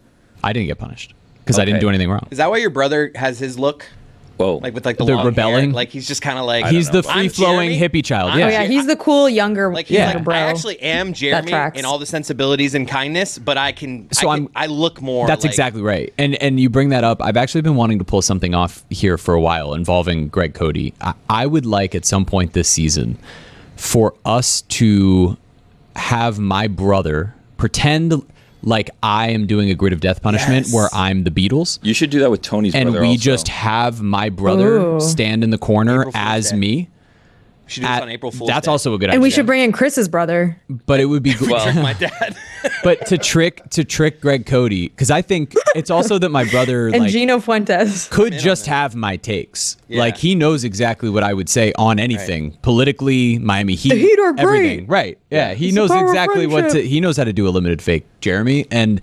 S5: I didn't get punished because I didn't
S4: Okay.
S5: do anything wrong.
S2: Is that why your brother has his look?
S4: Whoa.
S2: Like with like the
S5: The
S2: long
S5: rebelling?
S2: hair? Like he's just kind of like
S5: He's the
S2: I'm
S5: free-flowing
S2: Jeremy.
S5: hippie child.
S2: I'm
S5: Yeah.
S3: Oh, yeah, he's the cool younger,
S2: Like he's
S5: Yeah.
S2: like,
S3: bro.
S2: I actually am Jeremy
S3: tracks.
S2: in all the sensibilities and kindness, but I can.
S5: So
S2: I look more.
S5: That's
S2: like,
S5: exactly right. And you bring that up. I've actually been wanting to pull something off here for a while involving Greg Cote. I would like at some point this season for us to have my brother pretend like I am doing a grid of death punishment
S2: Yes.
S5: where I'm the Beatles.
S4: You should do that with Tony's
S5: And
S4: brother
S5: we
S4: also.
S5: just have my brother
S3: Ooh.
S5: stand in the corner
S2: April Fool's
S5: as
S2: Day.
S5: me.
S2: We should do this on April Fool's
S5: That's
S2: Day.
S5: also a good idea.
S3: And we should bring in Chris's brother.
S5: but it would be
S2: Trick my dad.
S5: but to trick Greg Cote, because I think it's also that my brother
S3: And
S5: like
S3: Gino Fuentes.
S5: could just have my takes.
S2: Yeah.
S5: Like he knows exactly what I would say on anything politically, Miami Heat,
S3: The Heat are great.
S5: everything. Right? Yeah, he
S3: It's the
S5: knows
S3: power of
S5: exactly what to.
S3: friendship.
S5: He knows how to do a limited fake, Jeremy, and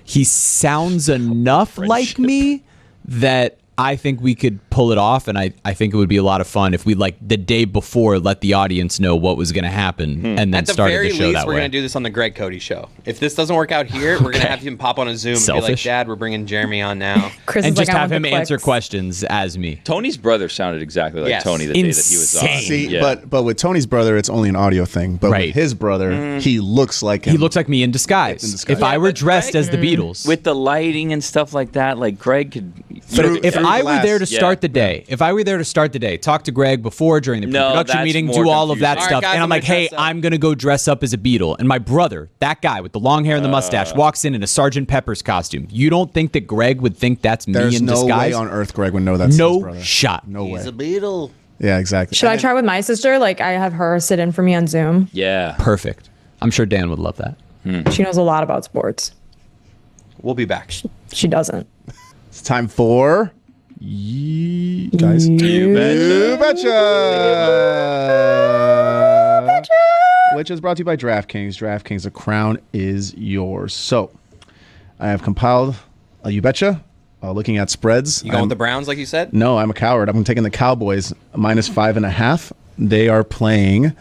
S5: he sounds enough like me that I think we could pull it off, and I think it would be a lot of fun if we like the day before let the audience know what was going to happen, and then
S2: At the
S5: started
S2: very
S5: the show
S2: least,
S5: that
S2: we're
S5: way.
S2: going to do this on the Greg Cote show. If this doesn't work out here, we're going to have him pop on a Zoom and be like,
S5: Selfish.
S2: Dad, we're bringing Jeremy on now.
S3: Chris
S5: And
S3: is like,
S5: just
S3: I
S5: have
S3: want
S5: him
S3: the
S5: answer
S3: clicks.
S5: questions as me.
S4: Tony's brother sounded exactly like
S2: Yes.
S4: Tony the day that he was on.
S5: Insane.
S1: See,
S4: Yeah.
S1: but with Tony's brother, it's only an audio thing. But
S5: Right.
S1: with his brother, he looks like him.
S5: He looks like me in disguise.
S1: In disguise.
S5: If I were
S4: but
S5: dressed
S4: Greg-
S5: as the Beatles.
S4: With the lighting and stuff like that, like Greg could.
S5: But if
S1: through
S5: I were
S1: glass.
S5: there to
S4: Yeah.
S5: start the day, talk to Greg before, during the
S4: No,
S5: pre-production
S4: that's
S5: meeting,
S4: more
S5: do all of that
S2: confusing.
S5: stuff,
S2: All right, guys,
S5: and I'm
S2: I'm
S5: like,
S2: gonna
S5: hey,
S2: dress up."
S5: I'm gonna go dress up as a Beatle, and my brother, that guy with the long hair and the mustache, walks in a Sergeant Pepper's costume. You don't think that Greg would think that's me
S1: There's
S5: in
S1: no
S5: disguise?
S1: way on earth Greg would know that's his
S5: No
S1: brother.
S5: shot.
S1: No way.
S2: Beatle.
S1: Yeah, exactly.
S3: Should I try with my sister? Like, I have her sit in for me on Zoom.
S4: Yeah.
S5: Perfect. I'm sure Dan would love that.
S3: She knows a lot about sports.
S2: We'll be back.
S3: She doesn't.
S1: It's time for guys.
S4: You
S1: Betcha. Which is brought to you by DraftKings. DraftKings, the crown is yours. So, I have compiled a You Betcha, looking at spreads.
S2: You going with the Browns, like you said?
S1: No, I'm a coward. I'm taking the Cowboys -5.5. They are playing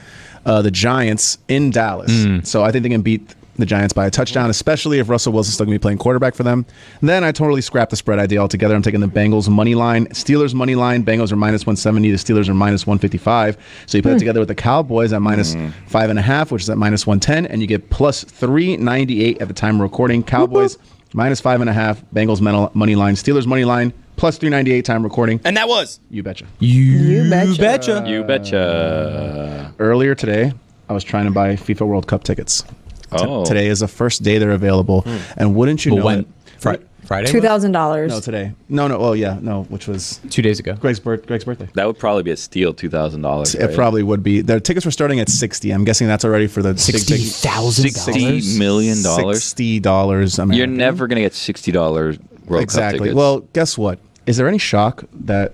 S1: the Giants in Dallas. So I think they can beat the Giants by a touchdown, especially if Russell Wilson's still going to be playing quarterback for them. And then I totally scrapped the spread idea altogether. I'm taking the Bengals money line, Steelers money line. Bengals are -170. The Steelers are -155. So you put it together with the Cowboys at -5.5, which is at -110, and you get +398 at the time of recording. Cowboys -5.5, Bengals money line, Steelers money line, +398 time recording.
S2: And that was.
S1: You betcha.
S5: You
S3: betcha.
S4: You betcha.
S1: Earlier today, I was trying to buy FIFA World Cup tickets.
S4: Oh.
S1: Today is the first day they're available, and wouldn't you know
S5: when?
S1: it?
S5: Friday?
S3: $2,000.
S1: No, today. No. Oh, yeah, no. Which was
S5: 2 days ago.
S1: Greg's birthday.
S4: That would probably be a steal, $2,000.
S1: It probably would be. The tickets were starting at 60. I'm guessing that's already for the
S5: $60,000.
S4: $60 million.
S1: $60 American.
S4: You're never going to get $60 World Cup
S1: Exactly.
S4: tickets.
S1: Well, guess what? Is there any shock that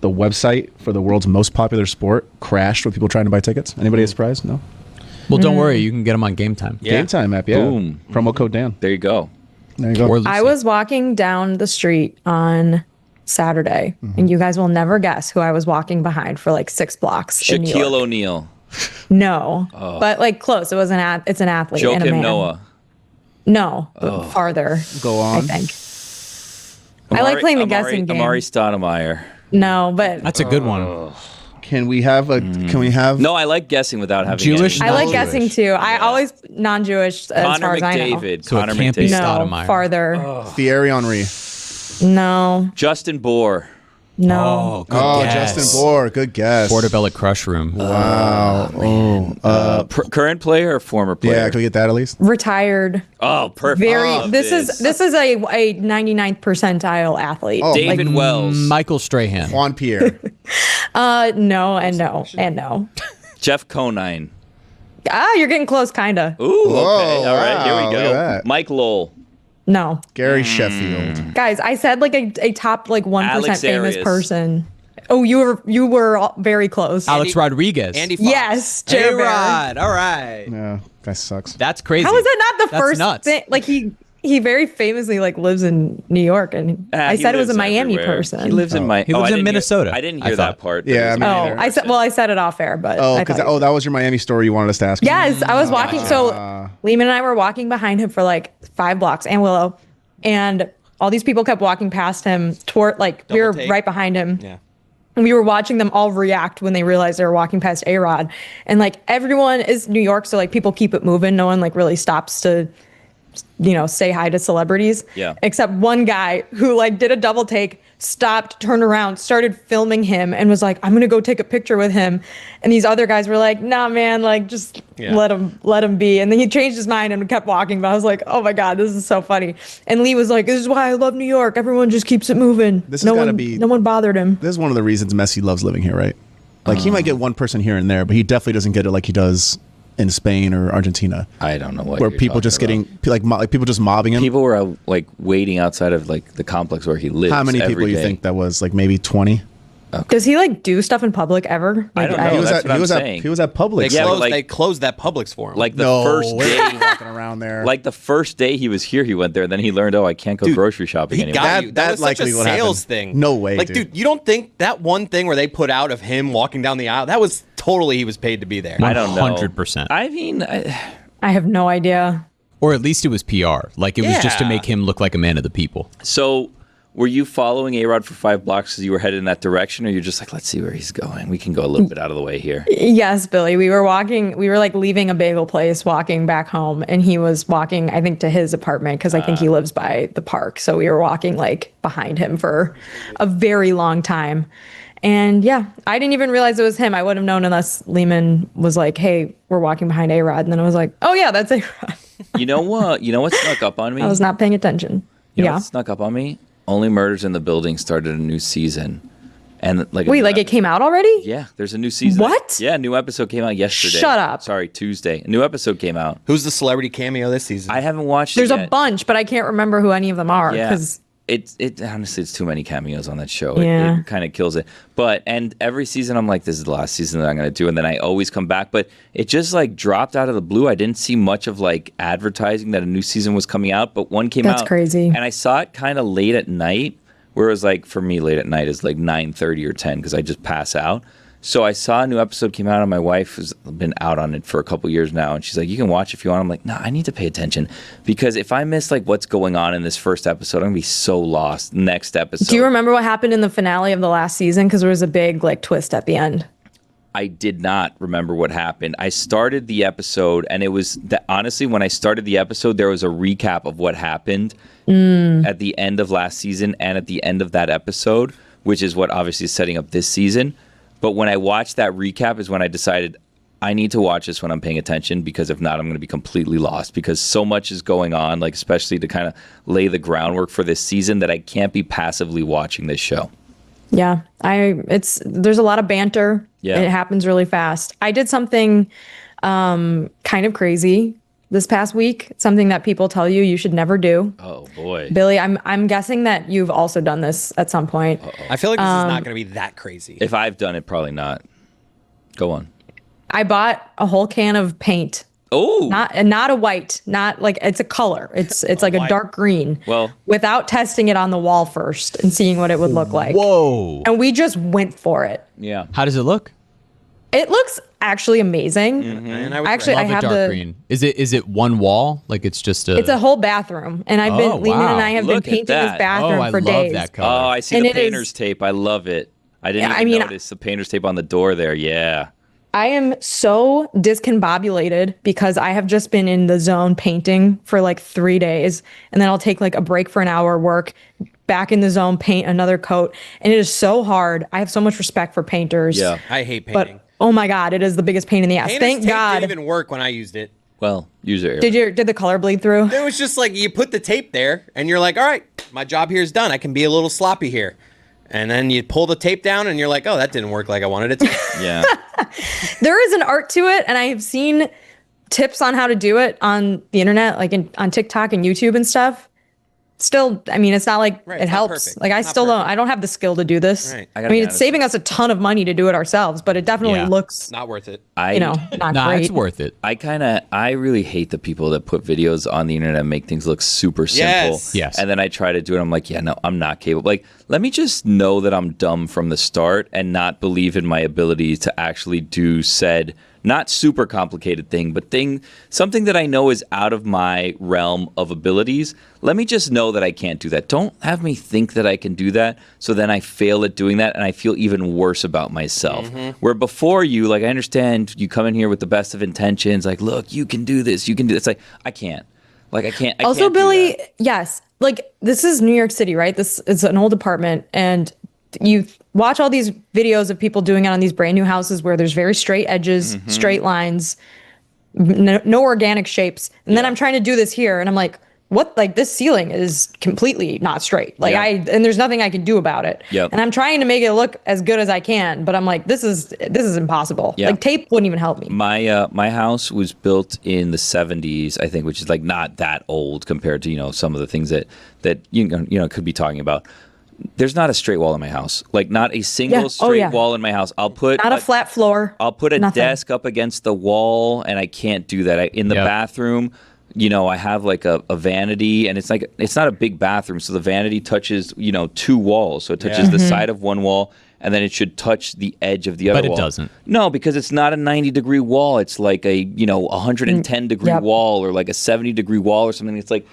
S1: the website for the world's most popular sport crashed with people trying to buy tickets? Anybody surprised? No.
S5: Well, don't worry. You can get them on Game Time.
S2: Yeah.
S1: Game Time app. Yeah.
S4: Boom.
S1: Promo code Dan.
S4: there you go.
S1: There you go.
S5: Or
S3: I
S5: Lucy.
S3: was walking down the street on Saturday, and you guys will never guess who I was walking behind for like 6 blocks in New
S4: Shaquille
S3: York.
S4: O'Neal.
S3: No, but like close. It was it's an athlete and a
S4: Joakim
S3: man.
S4: Noah.
S3: No, farther.
S1: Go on.
S3: I think. I like playing the guessing game.
S4: Amari Stoudemire.
S3: No, but
S5: That's a good one.
S1: Can we have a? Can we have?
S4: No, I like guessing without having
S5: Jewish?
S3: I like
S5: Non-Jewish.
S3: guessing too. I always non-Jewish as
S4: Connor
S3: far as I know.
S4: McDavid.
S5: So it
S4: Connor
S5: can't be
S4: McDavid.
S3: No,
S5: Stoudemire.
S3: farther.
S1: Thierry Henry.
S3: No,
S4: Justin Bohr.
S3: no.
S5: Good
S1: Oh,
S5: guess.
S1: Justin Bohr. Good guess.
S5: Portobello Crush Room.
S1: Wow.
S4: Current player or former player?
S1: Yeah, can we get that at least?
S3: Retired.
S4: Oh, perfect.
S3: Very.
S4: Love
S3: This is a 99th percentile athlete.
S1: Oh,
S4: David Wells.
S5: Michael Strahan.
S1: Juan Pierre.
S3: No, and no, and no.
S4: Jeff Conine.
S3: You're getting close, kinda.
S4: Ooh, okay.
S1: Whoa,
S4: All right, here
S1: wow,
S4: we
S1: look
S4: go.
S1: at that.
S4: Mike Lowell.
S3: No,
S1: Gary Sheffield.
S3: guys, I said like a top like 1%
S4: Alex
S3: famous
S4: Arias.
S3: person. Oh, you were all very close.
S5: Alex Rodriguez.
S2: Andy Fox.
S3: Yes, Jer Bear.
S5: A-Rod. All right.
S1: Yeah, guy sucks.
S5: That's crazy.
S3: How is that not the
S5: That's
S3: first
S5: nuts.
S3: thing? Like he very famously like lives in New York, and I
S4: He
S3: said it was a
S4: lives
S3: Miami
S4: everywhere.
S3: person.
S4: He lives in Miami.
S5: He lives in Minnesota,
S4: I didn't
S5: I
S4: hear that
S5: thought.
S4: part.
S1: Yeah,
S4: That was
S1: I mean,
S3: Oh,
S1: neither.
S3: I said it off air, but
S1: Oh,
S3: I
S1: because
S3: thought
S1: that was your Miami story you wanted us to ask.
S3: yes, I was walking. So Lehman and I were walking behind him for like 5 blocks, and Willow, and all these people kept walking past him toward like we were
S2: Double take.
S3: right behind him.
S2: Yeah.
S3: And we were watching them all react when they realized they were walking past A-Rod. And like everyone is New York, so like people keep it moving. No one like really stops to, say hi to celebrities.
S4: Yeah.
S3: Except one guy who like did a double take, stopped, turned around, started filming him and was like, I'm going to go take a picture with him. And these other guys were like, nah, man, like just
S2: Yeah.
S3: let him be. And then he changed his mind and kept walking. But I was like, oh my God, this is so funny. And Lee was like, this is why I love New York. Everyone just keeps it moving.
S1: This has gotta be-
S3: no one bothered him.
S1: This is one of the reasons Messi loves living here, right? Like he might get one person here and there, but he definitely doesn't get it like he does in Spain or Argentina,
S4: I don't know what.
S1: where
S4: you're
S1: people
S4: talking
S1: just
S4: about.
S1: getting like people just mobbing him.
S4: People were like waiting outside of like the complex where he lives.
S1: How many
S4: every
S1: people you
S4: day.
S1: think that was? Like maybe 20?
S3: Does he like do stuff in public ever?
S4: I
S3: Like,
S4: don't know.
S1: He was
S4: That's
S1: at
S4: what
S1: he was
S4: I'm
S1: at
S4: saying.
S1: he was at Publix.
S4: Yeah, but
S2: They closed that Publix for him.
S4: Like the
S1: No,
S4: first
S1: where
S4: day,
S1: are you walking around there.
S4: like the first day he was here, he went there. Then he learned, oh, I can't go grocery shopping
S2: he
S4: anymore.
S2: got
S1: That-
S2: you.
S1: that
S2: was such a
S1: likely what
S2: sales
S1: happened.
S2: thing.
S1: No way,
S2: Like,
S1: dude.
S2: you don't think that one thing where they put out of him walking down the aisle, that was totally he was paid to be there.
S4: I don't know.
S5: 100%.
S4: I mean,
S3: I have no idea.
S5: Or at least it was PR. Like it was just to
S2: Yeah.
S5: make him look like a man of the people.
S4: so were you following A-Rod for 5 blocks because you were headed in that direction, or you're just like, let's see where he's going? We can go a little bit out of the way here.
S3: Yes, Billy. We were like leaving a bagel place, walking back home, and he was walking, I think, to his apartment because I think he lives by the park. So we were walking like behind him for a very long time. And yeah, I didn't even realize it was him. I would have known unless Lehman was like, "Hey, we're walking behind A-Rod," and then I was like, "Oh yeah, that's A-Rod."
S4: You know what? You know what snuck up on me?
S3: I was not paying attention.
S4: You know
S3: Yeah.
S4: what snuck up on me? Only Murders in the Building started a new season. And like
S3: Wait, like it came out already?
S4: Yeah, there's a new season.
S3: What?
S4: Yeah, a new episode came out yesterday.
S3: Shut up.
S4: Sorry, Tuesday. A new episode came out.
S2: Who's the celebrity cameo this season?
S4: I haven't watched
S3: There's
S4: it
S3: a
S4: yet.
S3: bunch, but I can't remember who any of them are
S4: Yeah.
S3: because
S4: It honestly, it's too many cameos on that show.
S3: Yeah.
S4: It kind of kills it. But and every season I'm like, this is the last season that I'm going to do, and then I always come back. But it just like dropped out of the blue. I didn't see much of like advertising that a new season was coming out, but one came out.
S3: That's crazy.
S4: And I saw it kind of late at night, where it was like for me late at night is like 9:30 or 10 because I just pass out. So I saw a new episode came out, and my wife has been out on it for a couple years now, and she's like, "You can watch if you want." I'm like, "No, I need to pay attention because if I miss like what's going on in this first episode, I'm gonna be so lost." Next episode.
S3: do you remember what happened in the finale of the last season? Because there was a big like twist at the end.
S4: I did not remember what happened. I started the episode, and it was that honestly, when I started the episode, there was a recap of what happened at the end of last season and at the end of that episode, which is what obviously is setting up this season. But when I watched that recap is when I decided I need to watch this when I'm paying attention, because if not, I'm going to be completely lost because so much is going on, like especially to kind of lay the groundwork for this season, that I can't be passively watching this show.
S3: Yeah, there's a lot of banter.
S4: Yeah.
S3: It happens really fast. I did something kind of crazy this past week, something that people tell you should never do.
S4: Oh boy.
S3: Billy, I'm guessing that you've also done this at some point.
S2: I feel like this is not going to be that crazy.
S4: If I've done it, probably not. Go on.
S3: I bought a whole can of paint.
S4: Oh.
S3: Not a white, not like it's a color. It's like a
S2: white.
S3: dark green.
S4: Well-
S3: without testing it on the wall first and seeing what it would look like.
S5: Whoa.
S3: And we just went for it.
S4: Yeah.
S5: How does it look?
S3: It looks actually amazing.
S2: And I would
S3: Actually, I
S5: Love a
S3: have
S5: dark
S3: the.
S5: green. Is it one wall? Like it's just a.
S3: It's a whole bathroom, and I've
S5: Oh,
S3: been Lehman
S5: wow.
S3: and I have
S4: Look
S3: been
S4: at
S3: painting
S4: that.
S3: this bathroom
S5: Oh, I
S3: for
S5: love
S3: days.
S5: that color.
S4: Oh, I see
S3: And
S4: the
S3: it is-
S4: painter's tape. I love it. I didn't
S3: Yeah,
S4: even
S3: I mean,
S4: notice the painter's tape on the door there. Yeah.
S3: I am so discombobulated because I have just been in the zone painting for like 3 days, and then I'll take like a break for an hour, work, back in the zone, paint another coat, and it is so hard. I have so much respect for painters.
S4: Yeah.
S2: I hate
S3: But
S2: painting.
S3: oh my god, it is the biggest pain in the ass.
S2: Painter's
S3: Thank
S2: tape
S3: God.
S2: didn't even work when I used it.
S4: Well, use it.
S3: Did the color bleed through?
S2: It was just like you put the tape there and you're like, all right, my job here is done. I can be a little sloppy here. And then you pull the tape down and you're like, oh, that didn't work like I wanted it to.
S4: Yeah.
S3: There is an art to it, and I have seen tips on how to do it on the internet, like on TikTok and YouTube and stuff. Still, I mean, it's not like
S2: Right,
S3: it
S2: it's not
S3: helps.
S2: perfect.
S3: Like I
S2: It's not
S3: still don't.
S2: perfect.
S3: I don't have the skill to do this.
S2: Right.
S4: I
S3: I
S4: gotta
S3: mean,
S4: be
S3: it's
S4: honest
S3: saving us a ton of money to do it ourselves, but it definitely
S5: Yeah.
S3: looks,
S2: Not worth it.
S3: not
S5: Nah,
S3: great.
S5: it's worth it.
S4: I really hate the people that put videos on the internet and make things look super simple.
S2: Yes.
S5: Yes.
S4: And then I try to do it. I'm like, yeah, no, I'm not capable. Like, let me just know that I'm dumb from the start and not believe in my ability to actually do said, not super complicated thing, but something that I know is out of my realm of abilities. Let me just know that I can't do that. Don't have me think that I can do that, so then I fail at doing that and I feel even worse about myself. Where before you, like, I understand you come in here with the best of intentions, like, look, you can do this, you can do this. Like, I can't. Like, I can't.
S3: Also,
S4: can't do
S3: Billy,
S4: that.
S3: yes, like this is New York City, right? This is an old apartment, and you watch all these videos of people doing it on these brand new houses where there's very straight edges,
S4: Mm-hmm.
S3: straight lines, no organic shapes. And then I'm trying to do this here, and I'm like, what? Like this ceiling is completely not straight. Like
S4: Yeah.
S3: and there's nothing I can do about it.
S4: Yep.
S3: And I'm trying to make it look as good as I can, but I'm like, this is impossible.
S4: Yeah.
S3: Like tape wouldn't even help me.
S4: My house was built in the 70s, I think, which is like not that old compared to some of the things that you know could be talking about. There's not a straight wall in my house. Like not a single straight wall in my house. I'll put
S3: not a flat floor.
S4: I'll put a
S3: nothing.
S4: desk up against the wall, and I can't do that. In the bathroom, I have like a vanity, and it's not a big bathroom, so the vanity touches 2 walls. So it touches the side of one wall, and then it should touch the edge of the other wall.
S5: But it doesn't.
S4: No, because it's not a 90-degree wall. It's like a 110-degree wall, or like a 70-degree wall or something. It's like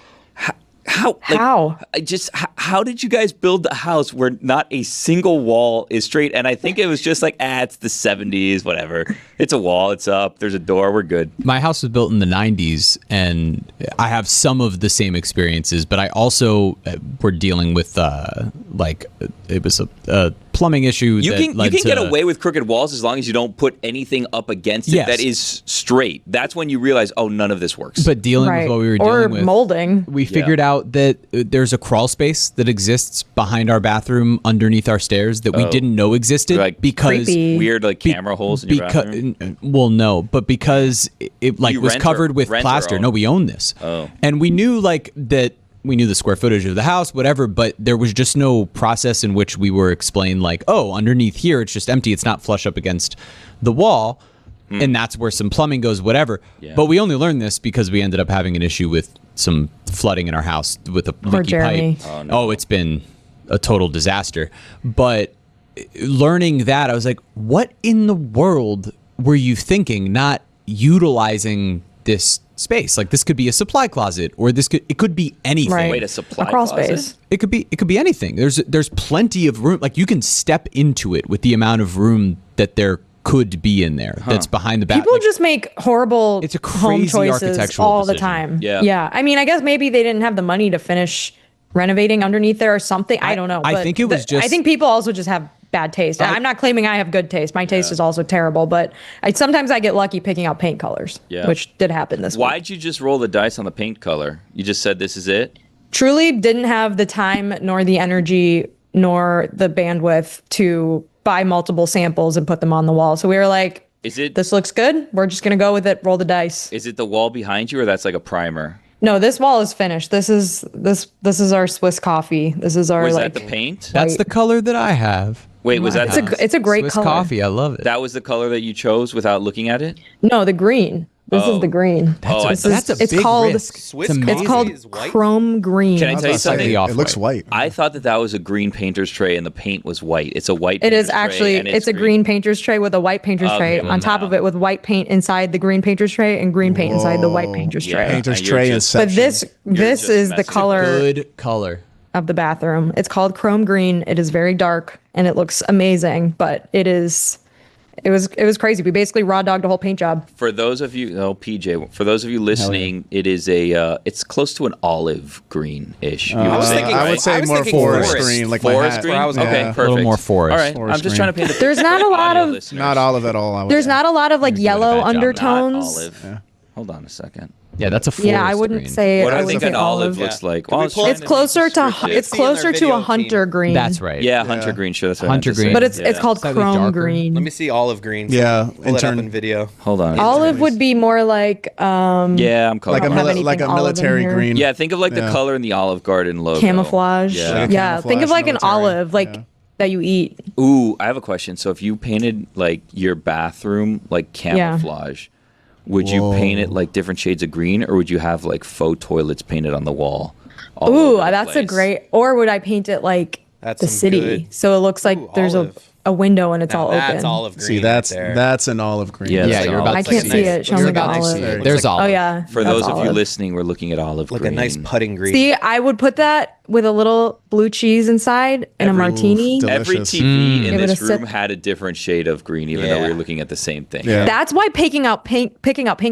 S4: how did you guys build a house where not a single wall is straight? And I think it was just like, it's the 70s, whatever. It's a wall, it's up, there's a door, we're good.
S5: My house was built in the 90s, and I have some of the same experiences, but I also were dealing with it was a plumbing issue.
S4: You can get away with crooked walls as long as you don't put anything up against it that is straight. That's when you realize, none of this works.
S5: But dealing with what we were dealing with,
S3: molding,
S5: we figured out that there's a crawl space that exists behind our bathroom underneath our stairs that we didn't know existed because
S3: creepy.
S4: Weird camera holes in your bathroom.
S5: Well, no, but because it was covered with plaster. No, we own this, and we knew that. We knew the square footage of the house, whatever, but there was just no process in which we were explained underneath here, it's just empty. It's not flush up against the wall. And that's where some plumbing goes, whatever. Yeah. But we only learned this because we ended up having an issue with some flooding in our house with a leaky pipe.
S4: Oh, no.
S5: It's been a total disaster. But learning that, I was like, what in the world were you thinking, not utilizing this space? Like, this could be a supply closet, or it could be anything.
S3: Right.
S4: Wait, a supply
S3: crawl
S4: closet?
S3: space.
S5: It could be anything. There's plenty of room. Like, you can step into it with the amount of room that there could be in there that's behind the back.
S3: People just make horrible
S5: it's a
S3: home
S5: crazy
S3: choices
S5: architectural
S3: all the
S5: decision.
S3: time.
S4: Yeah.
S3: I mean, I guess maybe they didn't have the money to finish renovating underneath there or something. I don't know.
S5: I think it was
S3: I think people also just have bad taste. I'm not claiming I have good taste. My taste is also terrible, but sometimes I get lucky picking out paint colors, which did happen this week.
S4: Why'd you just roll the dice on the paint color? You just said this is it?
S3: Truly didn't have the time nor the energy nor the bandwidth to buy multiple samples and put them on the wall. So we were like, this looks good. We're just going to go with it. Roll the dice.
S4: Is it the wall behind you, or that's like a primer?
S3: No, this wall is finished. This is our Swiss coffee. This is our
S4: Was that the paint?
S5: That's the color that I have.
S4: Wait, was that
S3: it's a great
S5: Swiss
S3: color.
S5: coffee. I love it.
S4: that was the color that you chose without looking at it?
S3: No, the green. This is the green.
S5: That's a
S3: it's
S5: big
S3: called
S5: risk.
S2: Swiss
S5: to
S2: coffee
S3: it's called
S2: is white?
S3: chrome green.
S4: Can I tell you something?
S1: It looks white.
S4: I thought that was a green painter's tray and the paint was white. It's a white
S3: It is
S4: painter's tray,
S3: actually
S4: and
S3: it's a green painter's tray with a white painter's tray on top of it, with white paint inside the green painter's tray and green paint inside the white painter's tray.
S1: Painter's
S4: You're
S1: tray
S4: just-
S3: But
S1: inception.
S3: this
S4: just
S3: is the
S4: messing.
S3: color
S5: Good color.
S3: of the bathroom. It's called chrome green. It is very dark and it looks amazing, but it was crazy. We basically raw dogged a whole paint job.
S4: For those of you, PJ, for those of you listening, it is it's close to an olive green-ish. You
S2: I was
S4: say,
S2: thinking-
S1: I would
S4: right?
S1: say
S2: I was
S1: more
S2: thinking
S1: forest
S2: forest.
S1: green, like my
S4: Forest
S1: hat.
S4: green?
S2: Where I was
S4: Okay,
S2: going.
S4: perfect.
S5: A little more forest.
S4: All right,
S1: Forest
S4: I'm just
S1: green.
S4: trying to paint the
S3: There's not a lot
S4: audio
S3: of
S4: listeners.
S1: Not olive at all. I would
S3: there's
S1: say.
S3: not a lot of like yellow
S5: bad job.
S3: undertones.
S4: Not olive. Hold on a second.
S5: Yeah, that's a forest
S3: Yeah, I wouldn't
S5: green.
S3: say
S4: What do
S3: I
S4: I
S3: wouldn't
S4: think
S3: say
S4: an olive
S3: olive.
S4: looks like?
S2: Can we
S4: I was
S2: pull-
S4: trying
S3: It's
S4: to be
S3: closer to
S4: descriptive.
S3: it's closer to a hunter green.
S5: That's right.
S4: Yeah, hunter green. Sure, that's what
S5: Hunter
S4: I meant to
S5: green.
S4: say.
S3: But it's
S4: Yeah.
S3: called
S5: Slightly
S3: chrome
S5: darker.
S3: green.
S2: Let me see olive green.
S1: Yeah,
S2: Pull it up in video.
S4: Hold on.
S3: Olive would be more like
S4: Yeah, I'm
S1: like a
S3: don't have anything
S1: like a
S3: olive in
S1: military
S3: here.
S1: green.
S4: Yeah, think of like the
S1: Yeah.
S4: color in the Olive Garden logo.
S3: camouflage.
S4: Yeah.
S1: Like a
S3: Yeah, think of
S1: camouflage
S3: like an
S1: military.
S3: olive, like
S1: Yeah.
S3: that you eat.
S4: Ooh, I have a question. So if you painted like your bathroom like camouflage, would you paint it like different shades of green, or would you have like faux toilets painted on the wall? all
S3: Ooh,
S4: over the
S3: that's a
S4: place?
S3: great. Or would I paint it like
S2: That's
S3: the
S2: some
S3: city,
S2: good-
S3: so it looks like
S2: Ooh,
S3: there's
S2: olive.
S3: a window and it's
S2: Now
S3: all
S2: that's
S3: open.
S2: olive green.
S1: See,
S2: right there.
S1: that's an olive green.
S4: Yeah,
S5: Yeah,
S4: that's
S5: you're
S4: olive.
S5: about
S3: I
S5: to
S3: can't
S5: see
S3: see
S5: it.
S3: it. Show me
S1: You're
S3: the
S1: about to see
S3: olive.
S1: it.
S5: There's olive.
S3: Oh yeah.
S4: For
S3: that's
S4: those of you
S3: olive.
S4: listening, we're looking at olive
S2: like
S4: green.
S2: a nice putting green.
S3: See, I would put that with a little blue cheese inside and a martini.
S1: Oof,
S4: Every
S1: delicious.
S4: TV in
S3: Give it
S4: this
S3: a
S4: room
S3: sip.
S4: had a different shade of green, even though we
S2: Yeah.
S4: were looking at the same thing.
S1: Yeah.
S3: That's why picking out paint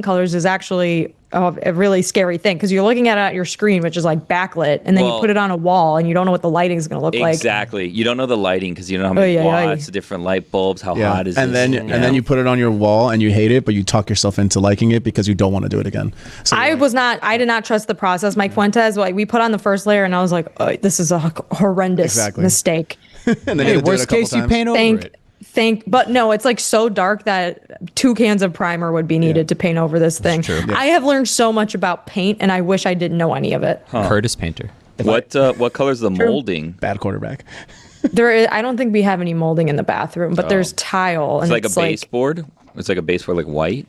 S3: colors is actually a really scary thing, because you're looking at your screen, which is like backlit, and then
S4: Well,
S3: you put it on a wall and you don't know what the lighting is going to look like.
S4: Exactly. You don't know the lighting because you don't know how many
S3: Oy, oy, oy.
S4: watts, the different light bulbs, how
S1: Yeah.
S4: hot is
S1: and
S4: this?
S1: then and then you put it on your wall and you hate it, but you talk yourself into liking it because you don't want to do it again. So
S3: I did not trust the process. Mike Fuentes, like, we put on the first layer and I was like, oh, this is a horrendous
S1: Exactly.
S3: mistake.
S1: and then
S5: Hey,
S1: you have to do it a
S5: worst
S1: couple
S5: case, you
S1: times.
S5: paint over it.
S3: But no, it's like so dark that 2 cans of primer would be needed to paint over this thing.
S5: true. Yeah.
S3: I have learned so much about paint and I wish I didn't know any of it.
S5: Curtis Painter.
S4: What color's the molding?
S1: Bad quarterback.
S3: I don't think we have any molding in the bathroom, but there's tile. And
S4: It's like a baseboard? It's like a baseboard, like white?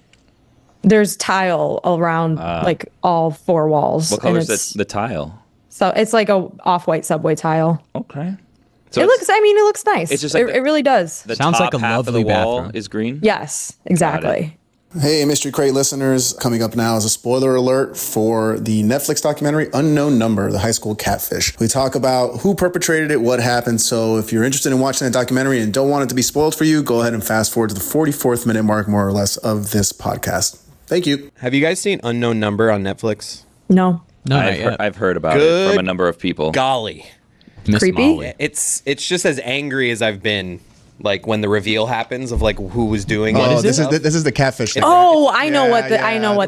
S3: There's tile around like all 4 walls.
S4: What color is the tile?
S3: So it's like a off-white subway tile.
S4: Okay. So
S3: It looks nice.
S4: It's just like
S3: it really does.
S4: The
S5: Sounds
S4: top
S5: like a
S4: half of
S5: lovely
S4: the wall
S5: bathroom.
S4: is green?
S3: Yes, exactly.
S6: Hey, Mystery Crate listeners, coming up now is a spoiler alert for the Netflix documentary Unknown Number, the High School Catfish. We talk about who perpetrated it, what happened. So if you're interested in watching that documentary and don't want it to be spoiled for you, go ahead and fast forward to the 44th minute mark, more or less, of this podcast. Thank you.
S2: Have you guys seen Unknown Number on Netflix?
S3: No.
S5: No, not yet.
S4: I've heard about it from a number of people.
S2: Golly.
S5: Miss
S3: Creepy?
S5: Molly.
S2: It's just as angry as I've been, like when the reveal happens of like who was doing
S1: Oh,
S2: it.
S1: this is the catfish. thing.
S3: Oh, I know what
S1: the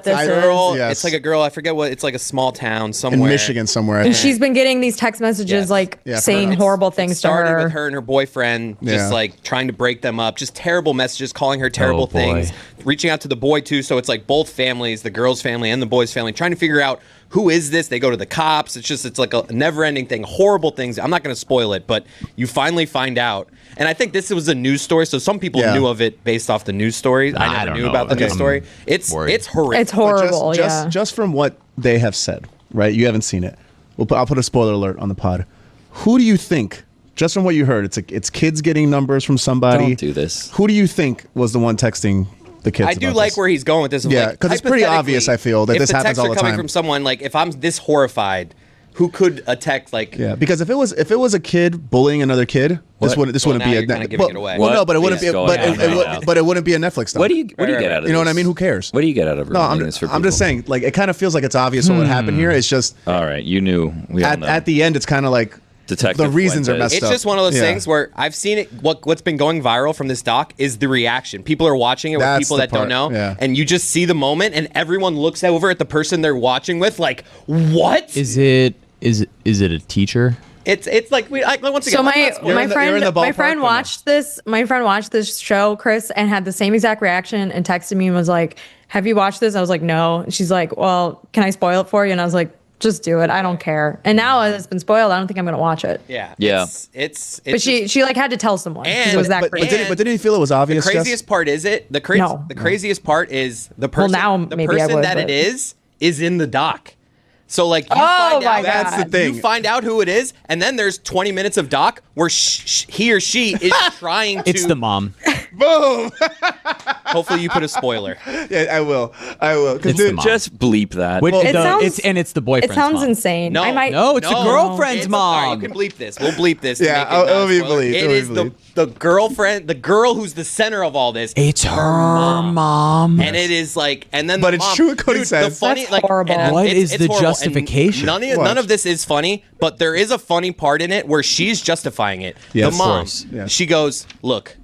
S3: this is.
S2: Girl,
S1: Yes.
S2: it's like a girl. I forget what. It's like a small town
S1: in
S2: somewhere
S1: Michigan somewhere. I
S3: And
S1: think.
S3: she's been getting these text messages
S2: Yes.
S3: like
S1: Yeah,
S3: saying
S1: it's-
S3: horrible
S2: It
S3: things to
S2: started
S3: her.
S2: with her and her boyfriend, just
S1: Yeah.
S2: like trying to break them up. Just terrible messages, calling her terrible
S5: Oh, boy.
S2: things. Reaching out to the boy too, so it's like both families, the girl's family and the boy's family, trying to figure out who is this. They go to the cops. It's like a never-ending thing. Horrible things. I'm not going to spoil it, but you finally find out. And I think this was a news story, so some people
S1: Yeah.
S2: knew of it based off the news stories. I never
S5: don't
S2: knew
S5: know.
S2: about the
S5: Okay.
S2: news story. It's
S5: worried.
S2: it's horrific.
S3: It's horrible, yeah.
S1: Just from what they have said, right? You haven't seen it. I'll put a spoiler alert on the pod. Who do you think? Just from what you heard, it's kids getting numbers from somebody.
S4: Don't do this.
S1: Who do you think was the one texting the kids?
S2: I do
S1: about
S2: like
S1: this?
S2: where he's going with this.
S1: Yeah,
S2: like,
S1: 'cause it's pretty obvious, I feel, that
S2: if
S1: this
S2: the
S1: happens
S2: texts
S1: all
S2: are
S1: the
S2: coming
S1: time.
S2: from someone, like if I'm this horrified, who could a text like?
S1: Yeah, because if it was a kid bullying another kid, this
S4: What?
S1: wouldn't
S2: Well,
S1: be
S2: now
S1: a
S2: you're kinda giving it away.
S1: Well, no,
S4: What
S1: but it wouldn't
S4: is
S1: be.
S4: going
S1: But
S4: on right now?
S1: but it wouldn't be a Netflix stuff.
S4: What do you get
S2: right,
S4: out of this?
S1: You know what I mean? Who cares?
S4: What do you get out of
S1: No,
S4: ruining this for people?
S1: I'm just saying. Like, it kind of feels like it's obvious what happened here. It's just
S4: All right, you knew. We all know.
S1: at the end, it's kind of like
S4: Detective
S1: the reasons are
S4: Fuentes.
S1: messed
S2: It's
S1: up.
S2: just one of those
S1: Yeah.
S2: things where I've seen it. What's been going viral from this doc is the reaction. People are watching it with
S1: That's
S2: people
S1: the
S2: that don't
S1: part,
S2: know,
S1: yeah.
S2: and you just see the moment, and everyone looks over at the person they're watching with, like, "What?"
S5: Is it a teacher?
S2: It's like once again.
S3: So
S2: let's
S3: my
S2: not spoil
S3: my
S2: it.
S1: you're in the
S3: friend my
S1: ballpark
S3: friend
S1: or no?
S3: watched this. My friend watched this show, Chris, and had the same exact reaction and texted me and was like, "Have you watched this?" I was like, "No." And she's like, "Well, can I spoil it for you?" And I was like, "Just do it. I don't care." And now it's been spoiled. I don't think I'm gonna watch it.
S2: Yeah,
S4: Yeah.
S2: It's
S3: But she like had to tell someone because it was that
S1: But
S3: crazy.
S1: didn't you feel it was obvious?
S2: The
S1: Jess?
S2: craziest part is it. The craziest part is the person.
S3: now
S2: the
S3: maybe I
S2: person
S3: would,
S2: that
S3: but-
S2: it is in the doc. So like you
S3: Oh
S2: find
S3: my
S2: out
S3: God.
S1: That's the thing.
S2: You find out who it is, and then there's 20 minutes of doc where he or she is trying to.
S5: It's the mom.
S1: Boom.
S2: Hopefully, you put a spoiler.
S1: Yeah, I will. 'Cause
S5: It's the
S1: dude,
S5: mom.
S4: Just bleep that.
S5: Which,
S3: It sounds-
S5: it's the boyfriend's
S3: it sounds
S5: mom.
S3: insane.
S2: No,
S3: I might.
S5: No, it's the girlfriend's
S2: It's all right,
S5: mom.
S2: you can bleep this. We'll bleep this. to
S1: Yeah,
S2: make it not
S1: it'll
S2: a
S1: be
S2: spoiler.
S1: bleeped,
S2: It
S1: it'll be
S2: is
S1: bleeped.
S2: the girlfriend, the girl who's the center of all this.
S5: It's her mom.
S2: And it is like, and then
S1: But
S2: the
S1: it's
S2: mom,
S1: true what Cody
S2: dude,
S1: says.
S2: The funny,
S3: That's
S2: like,
S3: horrible.
S2: and
S5: What
S2: it's-
S5: is
S2: it's
S5: the
S2: horrible. And
S5: justification?
S2: None of this is funny, but there is a funny part in it where she's justifying it.
S1: Yes,
S2: the
S1: of
S2: mom,
S1: course. Yes.
S2: she goes, "Look,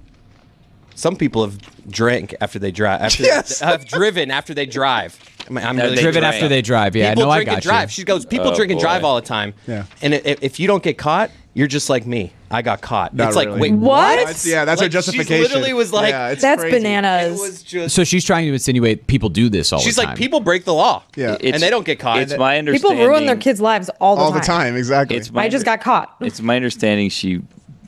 S2: some people have drank after they drive.
S1: Yes.
S2: Have driven after they drive. I'm really
S5: Driven
S4: drank.
S5: after they drive. Yeah,
S2: people
S5: no, I
S2: drink and
S5: got
S2: drive.
S5: you.
S2: She goes, people
S4: Oh,
S2: drink and
S4: boy.
S2: drive all the time.
S1: Yeah.
S2: And if you don't get caught, you're just like me. I got caught.
S1: Not
S2: it's like,
S1: really.
S2: wait,
S3: What?
S2: what?
S1: Yeah, that's her
S2: Like,
S1: justification.
S2: She literally was like,
S1: Yeah, it's
S3: That's
S1: crazy.
S2: it
S3: bananas.
S2: was just.
S5: So she's trying to insinuate people do this all
S2: She's
S5: the time.
S2: like, people break the law.
S1: Yeah.
S2: And they don't get caught.
S4: It's my
S3: People
S4: understanding.
S3: ruin their kids' lives all the
S1: All
S3: time.
S1: the time, exactly.
S4: It's my
S3: I just got caught.
S4: It's my understanding she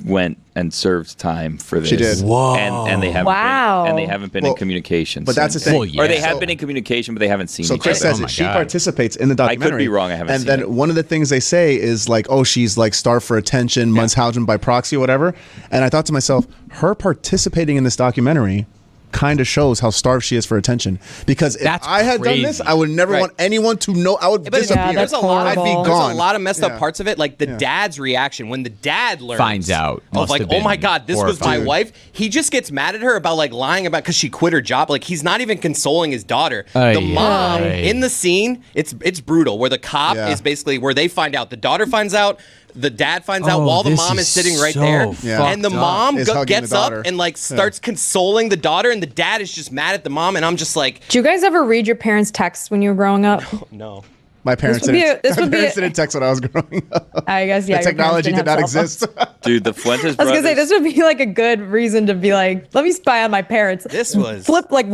S4: went and served time for this.
S1: She did.
S5: Whoa.
S4: And they haven't
S3: Wow.
S4: been, and they haven't been
S1: Well,
S4: in communication.
S1: but that's the
S4: since.
S1: thing.
S5: Well, yeah.
S4: Or they
S5: So-
S4: have been in communication, but they haven't seen
S1: So
S4: each
S1: Chris
S4: other.
S1: says
S5: Oh
S1: it.
S5: my
S1: She
S5: God.
S1: participates in the
S4: I could
S1: documentary.
S4: be wrong, I haven't
S1: And
S4: seen
S1: then
S4: it.
S1: one of the things they say is like, "Oh, she's like starved for attention, Munchausen by proxy, or whatever." And I thought to myself, her participating in this documentary kind of shows how starved she is for attention. Because if
S5: That's
S1: I had done this,
S5: crazy.
S1: I would never
S2: Right.
S1: want anyone to know. I would
S2: But
S1: disappear.
S3: Yeah, that's
S2: there's a lot of
S1: I'd be
S3: horrible.
S2: there's
S1: gone.
S2: a lot of messed up
S1: Yeah.
S2: parts of it, like the dad's reaction when the dad learns
S5: Finds out.
S2: of
S5: Must
S2: like,
S5: have
S2: oh my
S5: been
S2: god, this was my
S5: horrifying.
S2: wife. He just gets mad at her about like lying about because she quit her job. Like he's not even consoling his daughter.
S5: Ay,
S2: the mom
S5: ay.
S2: in the scene, it's brutal. Where the cop
S1: Yeah.
S2: is basically where they find out. The daughter finds out. The dad finds out
S5: Oh,
S2: while the
S5: this
S2: mom
S5: is
S2: is sitting right
S5: so
S2: there,
S1: Yeah.
S2: and the
S5: fucked
S2: mom
S1: Is hugging
S2: gets
S1: the
S2: up
S1: daughter.
S2: and like starts consoling the daughter, and the dad is just mad at the mom, and I'm just like,
S3: Did you guys ever read your parents' texts when you were growing up?
S2: no.
S1: My parents didn't text when I was growing up.
S3: I guess, yeah.
S1: The technology did not exist.
S4: Dude, the Fuentes
S3: I was
S4: brothers.
S3: gonna say this would be like a good reason to be like, let me spy on my parents.
S2: This was
S3: flip like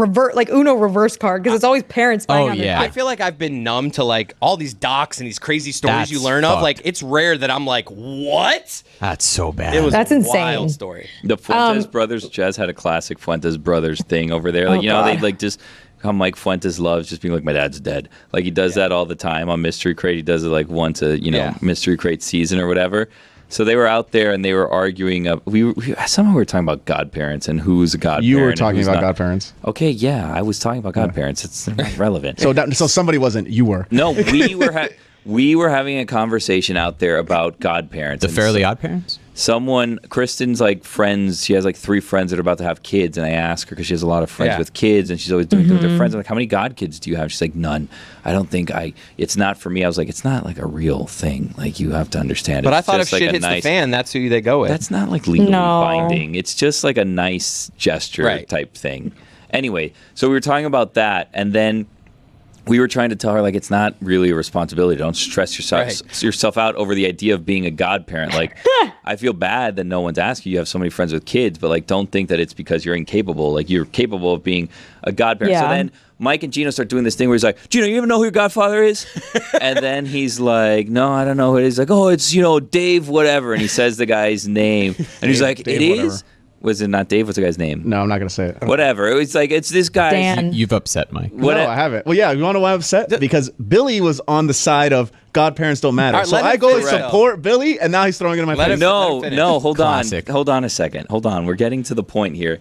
S3: Uno reverse card because it's always parents spying on their
S5: yeah.
S2: I
S3: kids.
S2: feel like I've been numb to like all these docs and these crazy stories
S5: That's
S2: you learn of.
S5: fucked.
S2: Like it's rare that I'm like, what?
S5: That's so bad.
S2: It was
S3: That's
S2: a
S3: insane.
S2: wild story.
S4: The Fuentes brothers, Jez had a classic Fuentes brothers thing over there. Like,
S3: Oh,
S4: you know,
S3: God.
S4: they like just how Mike Fuentes loves just being like, my dad's dead. Like he does that all the time on Mystery Crate. He does it like once a, Mystery Crate season or whatever. So they were out there and they were arguing. Somehow we were talking about godparents and who's a godparent.
S1: You were
S4: and
S1: talking
S4: who's
S1: about
S4: not.
S1: godparents.
S4: Okay, yeah, I was talking about godparents. It's not relevant.
S1: So somebody wasn't. You were.
S4: No, we were having a conversation out there about godparents.
S5: The
S4: and
S5: Fairly Odd Parents?
S4: Kristen's like friends, she has like 3 friends that are about to have kids, and I ask her because she has a lot of friends
S2: Yeah.
S4: with kids, and she's always doing things with her friends. I'm like, how many god kids do you have? She's like, none. I don't think it's not for me. I was like, it's not like a real thing. Like you have to understand.
S2: But
S4: It's
S2: I thought if
S4: just like
S2: shit
S4: a
S2: hits the
S4: nice,
S2: fan, that's who they go with.
S4: that's not like legally
S3: No.
S4: binding. It's just like a nice gesture
S2: Right.
S4: type thing. Anyway, so we were talking about that, and then we were trying to tell her like it's not really a responsibility. Don't stress yourself out over the idea of being a godparent. Like I feel bad that no one's asking you. You have so many friends with kids, but like don't think that it's because you're incapable. Like you're capable of being a godparent. So
S3: Yeah.
S4: then Mike and Gino start doing this thing where he's like, Gino, you even know who your godfather is? And then he's like, no, I don't know who it is. Like, oh, it's Dave whatever, and he says the guy's name, and he's like,
S1: Dave
S4: it
S1: whatever.
S4: is. Was it not Dave? What's the guy's name?
S1: No, I'm not gonna say it.
S4: Whatever. It was like it's this guy.
S3: Dan.
S5: You've upset Mike.
S4: What?
S1: No, I haven't. Well, yeah, you want to know why I'm upset? Because Billy was on the side of godparents don't matter.
S2: All right,
S1: so
S2: let
S1: I
S2: him
S1: go and
S2: finish.
S1: support Billy, and now he's throwing it in my
S2: Let
S1: face.
S2: him-
S4: No,
S2: finish.
S4: no, hold
S5: Classic.
S4: on. Hold on a second. Hold on. We're getting to the point here.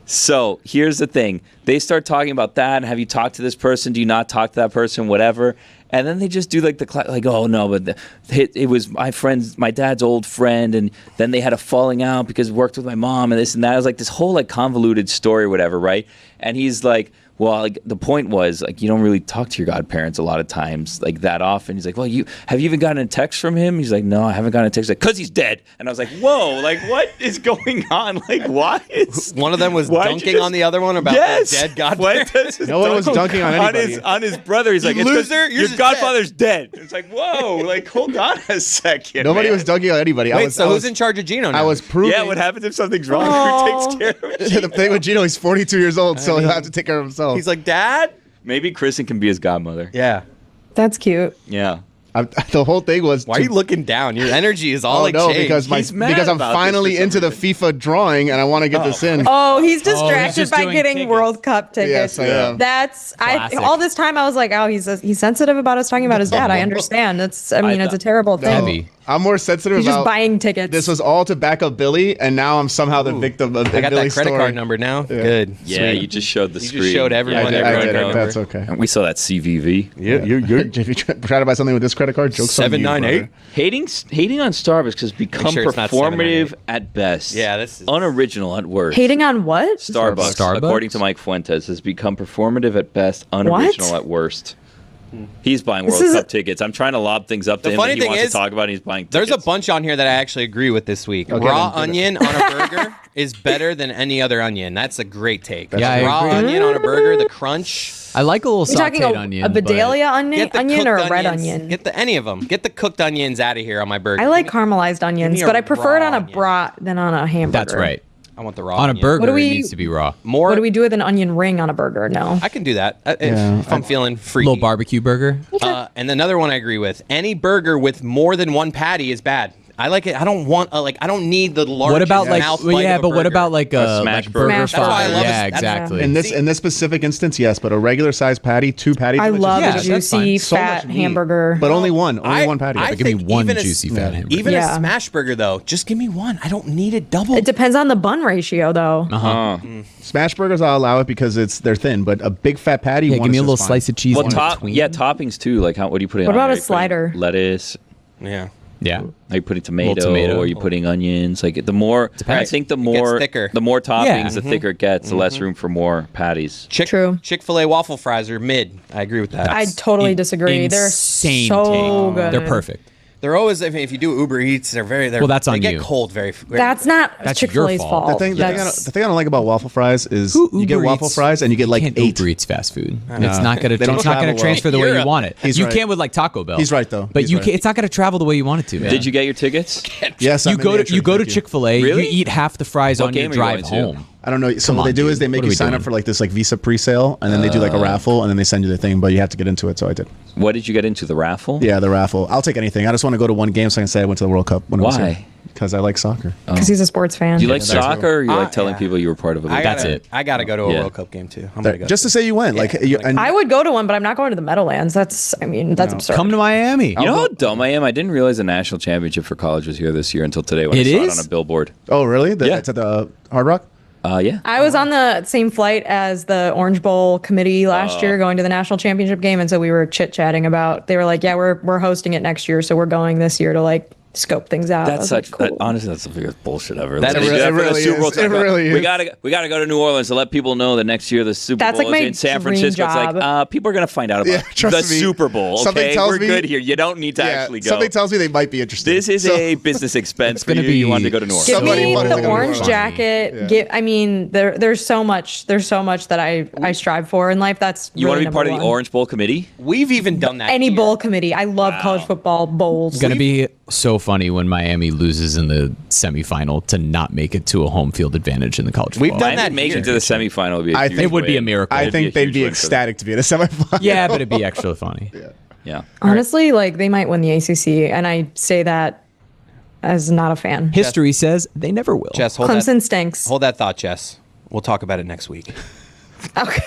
S4: So here's the thing. They start talking about that. Have you talked to this person? Do you not talk to that person? Whatever. And then they just do like like, oh no, but it was my dad's old friend, and then they had a falling out because it worked with my mom and this and that. It was like this whole like convoluted story, or whatever, right? And he's like, well, like the point was like you don't really talk to your godparents a lot of times like that often. He's like, well, have you even gotten a text from him? He's like, no, I haven't gotten a text. Like, cause he's dead. And I was like, whoa, like what is going on? Like, why is
S2: One of them was
S4: Why'd you
S2: dunking
S4: just-
S2: on the other one about
S4: Yes.
S2: the dead godparent.
S4: Fuentes is
S1: No one was dunking on anybody.
S4: on his brother. He's like,
S2: You
S4: it's 'cause
S2: loser, yours
S4: your
S2: is
S4: godfather's dead. It's like, whoa, like hold on a second.
S1: Nobody
S4: man.
S1: was dunking on anybody.
S2: Wait, so who's in charge of Gino now?
S1: I was proving.
S4: Yeah, what happens if something's wrong? Who takes care of it?
S1: The thing with Gino, he's 42 years old, so he'll have to take care of himself.
S2: He's like, Dad?
S4: Maybe Kristen can be his godmother.
S2: Yeah.
S3: That's cute.
S4: Yeah.
S1: The whole thing was.
S2: Why are you looking down? Your energy is all
S1: Oh
S2: like
S1: no,
S2: changed.
S1: because
S4: He's mad
S1: because I'm
S4: about this
S1: finally
S4: for some
S1: into the FIFA drawing, and I want to get this in.
S3: Oh, he's distracted
S5: just
S3: by
S5: doing
S3: getting
S5: tickets.
S3: World Cup tickets.
S1: Yes, I am.
S3: That's
S5: Classic.
S3: all this time I was like, oh, he's sensitive about us talking about his dad. I understand. It's it's a terrible thing.
S5: Heavy.
S1: I'm more sensitive
S3: He's
S1: about
S3: just buying tickets.
S1: This was all to back up Billy, and now I'm somehow the victim of
S2: I got
S1: Billy's
S2: that credit
S1: story.
S2: card number now. Good.
S4: Yeah,
S2: Sweet.
S4: you just showed the
S2: You
S4: screen.
S2: just showed everyone
S1: I
S2: their
S1: did.
S2: credit card
S1: That's
S2: number.
S1: okay.
S4: And we saw that CVV.
S1: If you try to buy something with this credit card, jokes on you,
S2: 798.
S1: brother.
S4: Hating on Starbucks has become
S2: sure it's not
S4: performative
S2: 798.
S4: at best.
S2: Yeah, this is-
S4: unoriginal at worst.
S3: Hating on what?
S4: Starbucks,
S5: Starbucks?
S4: according to Mike Fuentes, has become performative at best, unoriginal at worst. He's buying World
S3: is
S4: Cup tickets. I'm trying to lob things up to
S2: The
S4: him that
S2: funny
S4: he
S2: thing
S4: wants
S2: is,
S4: to talk about, and he's buying
S2: There's
S4: tickets.
S2: a bunch on here that I actually agree with this week.
S1: Okay,
S2: Raw
S1: then do it.
S2: onion on a burger is better than any other onion. That's a great take.
S5: Yeah, I
S2: Raw
S5: agree.
S2: onion on a burger, the crunch.
S5: I like a little
S3: You're talking
S5: sauteed
S3: a
S5: onion.
S3: Vidalia
S2: Get the
S3: onion or a
S2: cooked
S3: red
S2: onions.
S3: onion?
S2: Get any of them. Get the cooked onions out of here on my burger.
S3: I like
S2: Give me-
S3: caramelized onions,
S2: me a
S3: but I prefer it
S2: raw
S3: on a
S2: onion.
S3: brat than on a hamburger.
S5: That's right.
S2: I want the raw
S5: On a
S2: onion.
S5: burger,
S3: What do
S5: it
S3: we-
S5: needs to be raw.
S2: More.
S3: What do we do with an onion ring on a burger? No.
S2: I can do that
S1: Yeah,
S2: if I'm feeling free.
S5: Little barbecue burger.
S2: And another one I agree with. Any burger with more than one patty is bad. I like it. I don't want I don't need the large
S5: What about like?
S2: mouth
S5: Well,
S2: bite
S5: yeah,
S2: of a
S5: but what
S2: burger.
S5: about like
S4: A
S5: a
S4: smash
S5: like
S4: burger.
S5: burger
S3: That's why I
S5: fry?
S2: love
S5: Yeah,
S2: it. That's-
S5: exactly.
S1: In this specific instance, yes, but a regular size patty, 2 patties.
S3: I
S1: of it,
S3: love
S5: Yeah,
S3: a
S5: that's
S3: juicy,
S5: fine.
S1: So
S3: fat
S1: much meat.
S3: hamburger.
S1: but only one patty.
S2: I
S5: Give me
S2: think
S5: one
S2: even a-
S5: juicy fat hamburger.
S2: Even
S3: Yeah.
S2: a smash burger though, just give me one. I don't need it double.
S3: It depends on the bun ratio, though.
S1: Smash burgers, I'll allow it because they're thin, but a big fat patty.
S5: Yeah,
S1: one
S5: give me
S1: is
S5: a little
S1: just fine.
S5: slice of cheese.
S4: well,
S5: in between.
S4: toppings too. Like, what are you putting
S3: What
S4: on
S3: about
S4: there?
S3: a slider?
S4: Lettuce.
S2: Yeah.
S5: Yeah.
S4: Are you putting tomato?
S5: tomato.
S4: Or are you putting onions? Like the more, I think the more
S2: thicker.
S4: the more toppings,
S5: Yeah.
S4: the thicker it gets, the less room for more patties.
S3: True.
S2: Chick-fil-A waffle fries are mid. I agree with that.
S3: I totally disagree. They're
S5: Insane
S3: so
S5: take.
S3: good.
S5: They're perfect.
S2: They're always if you do Uber Eats,
S5: Well, that's
S2: they
S5: on
S2: get
S5: you.
S2: cold very.
S3: That's not
S5: That's
S3: Chick-fil-A's
S5: your fault.
S3: fault.
S1: The thing I don't like about waffle fries is
S5: Who
S1: you get
S5: Uber
S1: waffle
S5: Eats-
S1: fries and you get like
S5: can't
S1: 8.
S5: Uber Eats fast food. It's not gonna.
S1: They don't
S5: It's not gonna
S1: travel well.
S5: transfer the way you want it.
S1: He's
S5: you
S1: right.
S5: can with like Taco Bell.
S1: He's right, though.
S5: But
S1: He's
S5: you
S1: right.
S5: can, it's not gonna travel the way you want it to. Man.
S4: Did you get your tickets?
S1: Yes,
S5: You
S1: I'm in
S5: go
S1: the
S5: to you go to
S1: thank
S5: Chick-fil-A.
S4: Really?
S5: You eat half the fries
S4: What
S5: on your
S4: game are you
S5: drive
S4: going to?
S5: home.
S1: I don't know. So
S5: Come
S1: what
S5: on,
S1: they do
S5: dude.
S1: is they make
S5: What are
S1: you
S5: we
S1: sign
S5: doing?
S1: up for like this like Visa pre-sale, and then they do like a raffle, and then they send you the thing, but you have to get into it. So I did.
S4: What did you get into, the raffle?
S1: Yeah, the raffle. I'll take anything. I just want to go to one game so I can say I went to the World Cup. When I was
S4: Why?
S1: here. Because I like soccer.
S3: Because he's a sports fan.
S4: Do you like
S1: that's
S4: soccer, or you like
S2: Uh,
S4: telling
S2: yeah.
S4: people you were part of a league?
S5: That's it.
S2: I gotta go to a
S4: Yeah.
S2: World Cup game too. I'm gonna go.
S1: Just to say you went. Like,
S2: Yeah.
S1: and
S3: I would go to one, but I'm not going to the Meadowlands. That's absurd.
S5: Come to Miami.
S4: You know how dumb I am? I didn't realize the national championship for college was here this year until today when
S5: It
S4: I saw
S5: is?
S4: it on a billboard.
S1: oh really?
S4: Yeah.
S1: It's at the Hard Rock.
S4: Yeah.
S3: I was on the same flight as the Orange Bowl committee last year, going to the national championship game, and so we were chit chatting about. They were like, "Yeah, we're hosting it next year, so we're going this year to like scope things out." I
S4: That's
S3: was
S4: such
S3: like, cool.
S4: honestly, that's the biggest bullshit ever.
S2: That
S4: They
S2: is-
S4: do
S2: it
S4: for the
S1: really
S4: Super Bowl.
S1: is. It really
S4: We
S1: is.
S4: gotta go to New Orleans to let people know that next year the Super
S3: That's
S4: Bowl
S3: like my
S4: is in San
S3: dream
S4: Francisco. It's
S3: job.
S4: like people are gonna find out about
S1: Yeah, trust
S4: the
S1: me.
S4: Super Bowl.
S1: Something
S4: Okay,
S1: tells
S4: we're
S1: me-
S4: good here. You don't need to actually go.
S1: Something tells me they might be interested.
S4: This is
S1: So-
S4: a business expense for
S5: gonna
S4: you. You
S5: be-
S4: wanted to go to New Orleans.
S3: Give
S1: Somebody
S3: me
S1: wanted to
S3: the
S1: go to
S3: orange
S1: New Orleans.
S3: jacket.
S1: Yeah.
S3: I mean, there's so much that I strive for in life. That's
S4: You
S3: really
S4: want to be part of
S3: number
S4: the
S3: one.
S4: Orange Bowl committee?
S2: We've even done that.
S3: Any
S2: here.
S3: bowl committee. I love college football bowls.
S5: It's gonna be so funny when Miami loses in the semifinal to not make it to a home field advantage in the college
S2: We've
S5: football.
S2: done that
S4: Making
S2: here.
S4: it to the semifinal would be.
S1: I
S4: huge
S1: think-
S5: It would be
S4: win.
S5: a miracle.
S1: I
S4: It'd
S1: think
S4: a
S1: they'd
S4: huge
S1: be
S4: win for them.
S1: ecstatic to be in a semifinal.
S5: Yeah, but it'd be extra funny.
S4: Yeah.
S3: Honestly, like they might win the ACC, and I say that as not a fan.
S5: History says they never will.
S2: Jess, hold
S3: Clemson
S2: that.
S3: stinks.
S2: Hold that thought, Jess. We'll talk about it next week.
S3: Okay.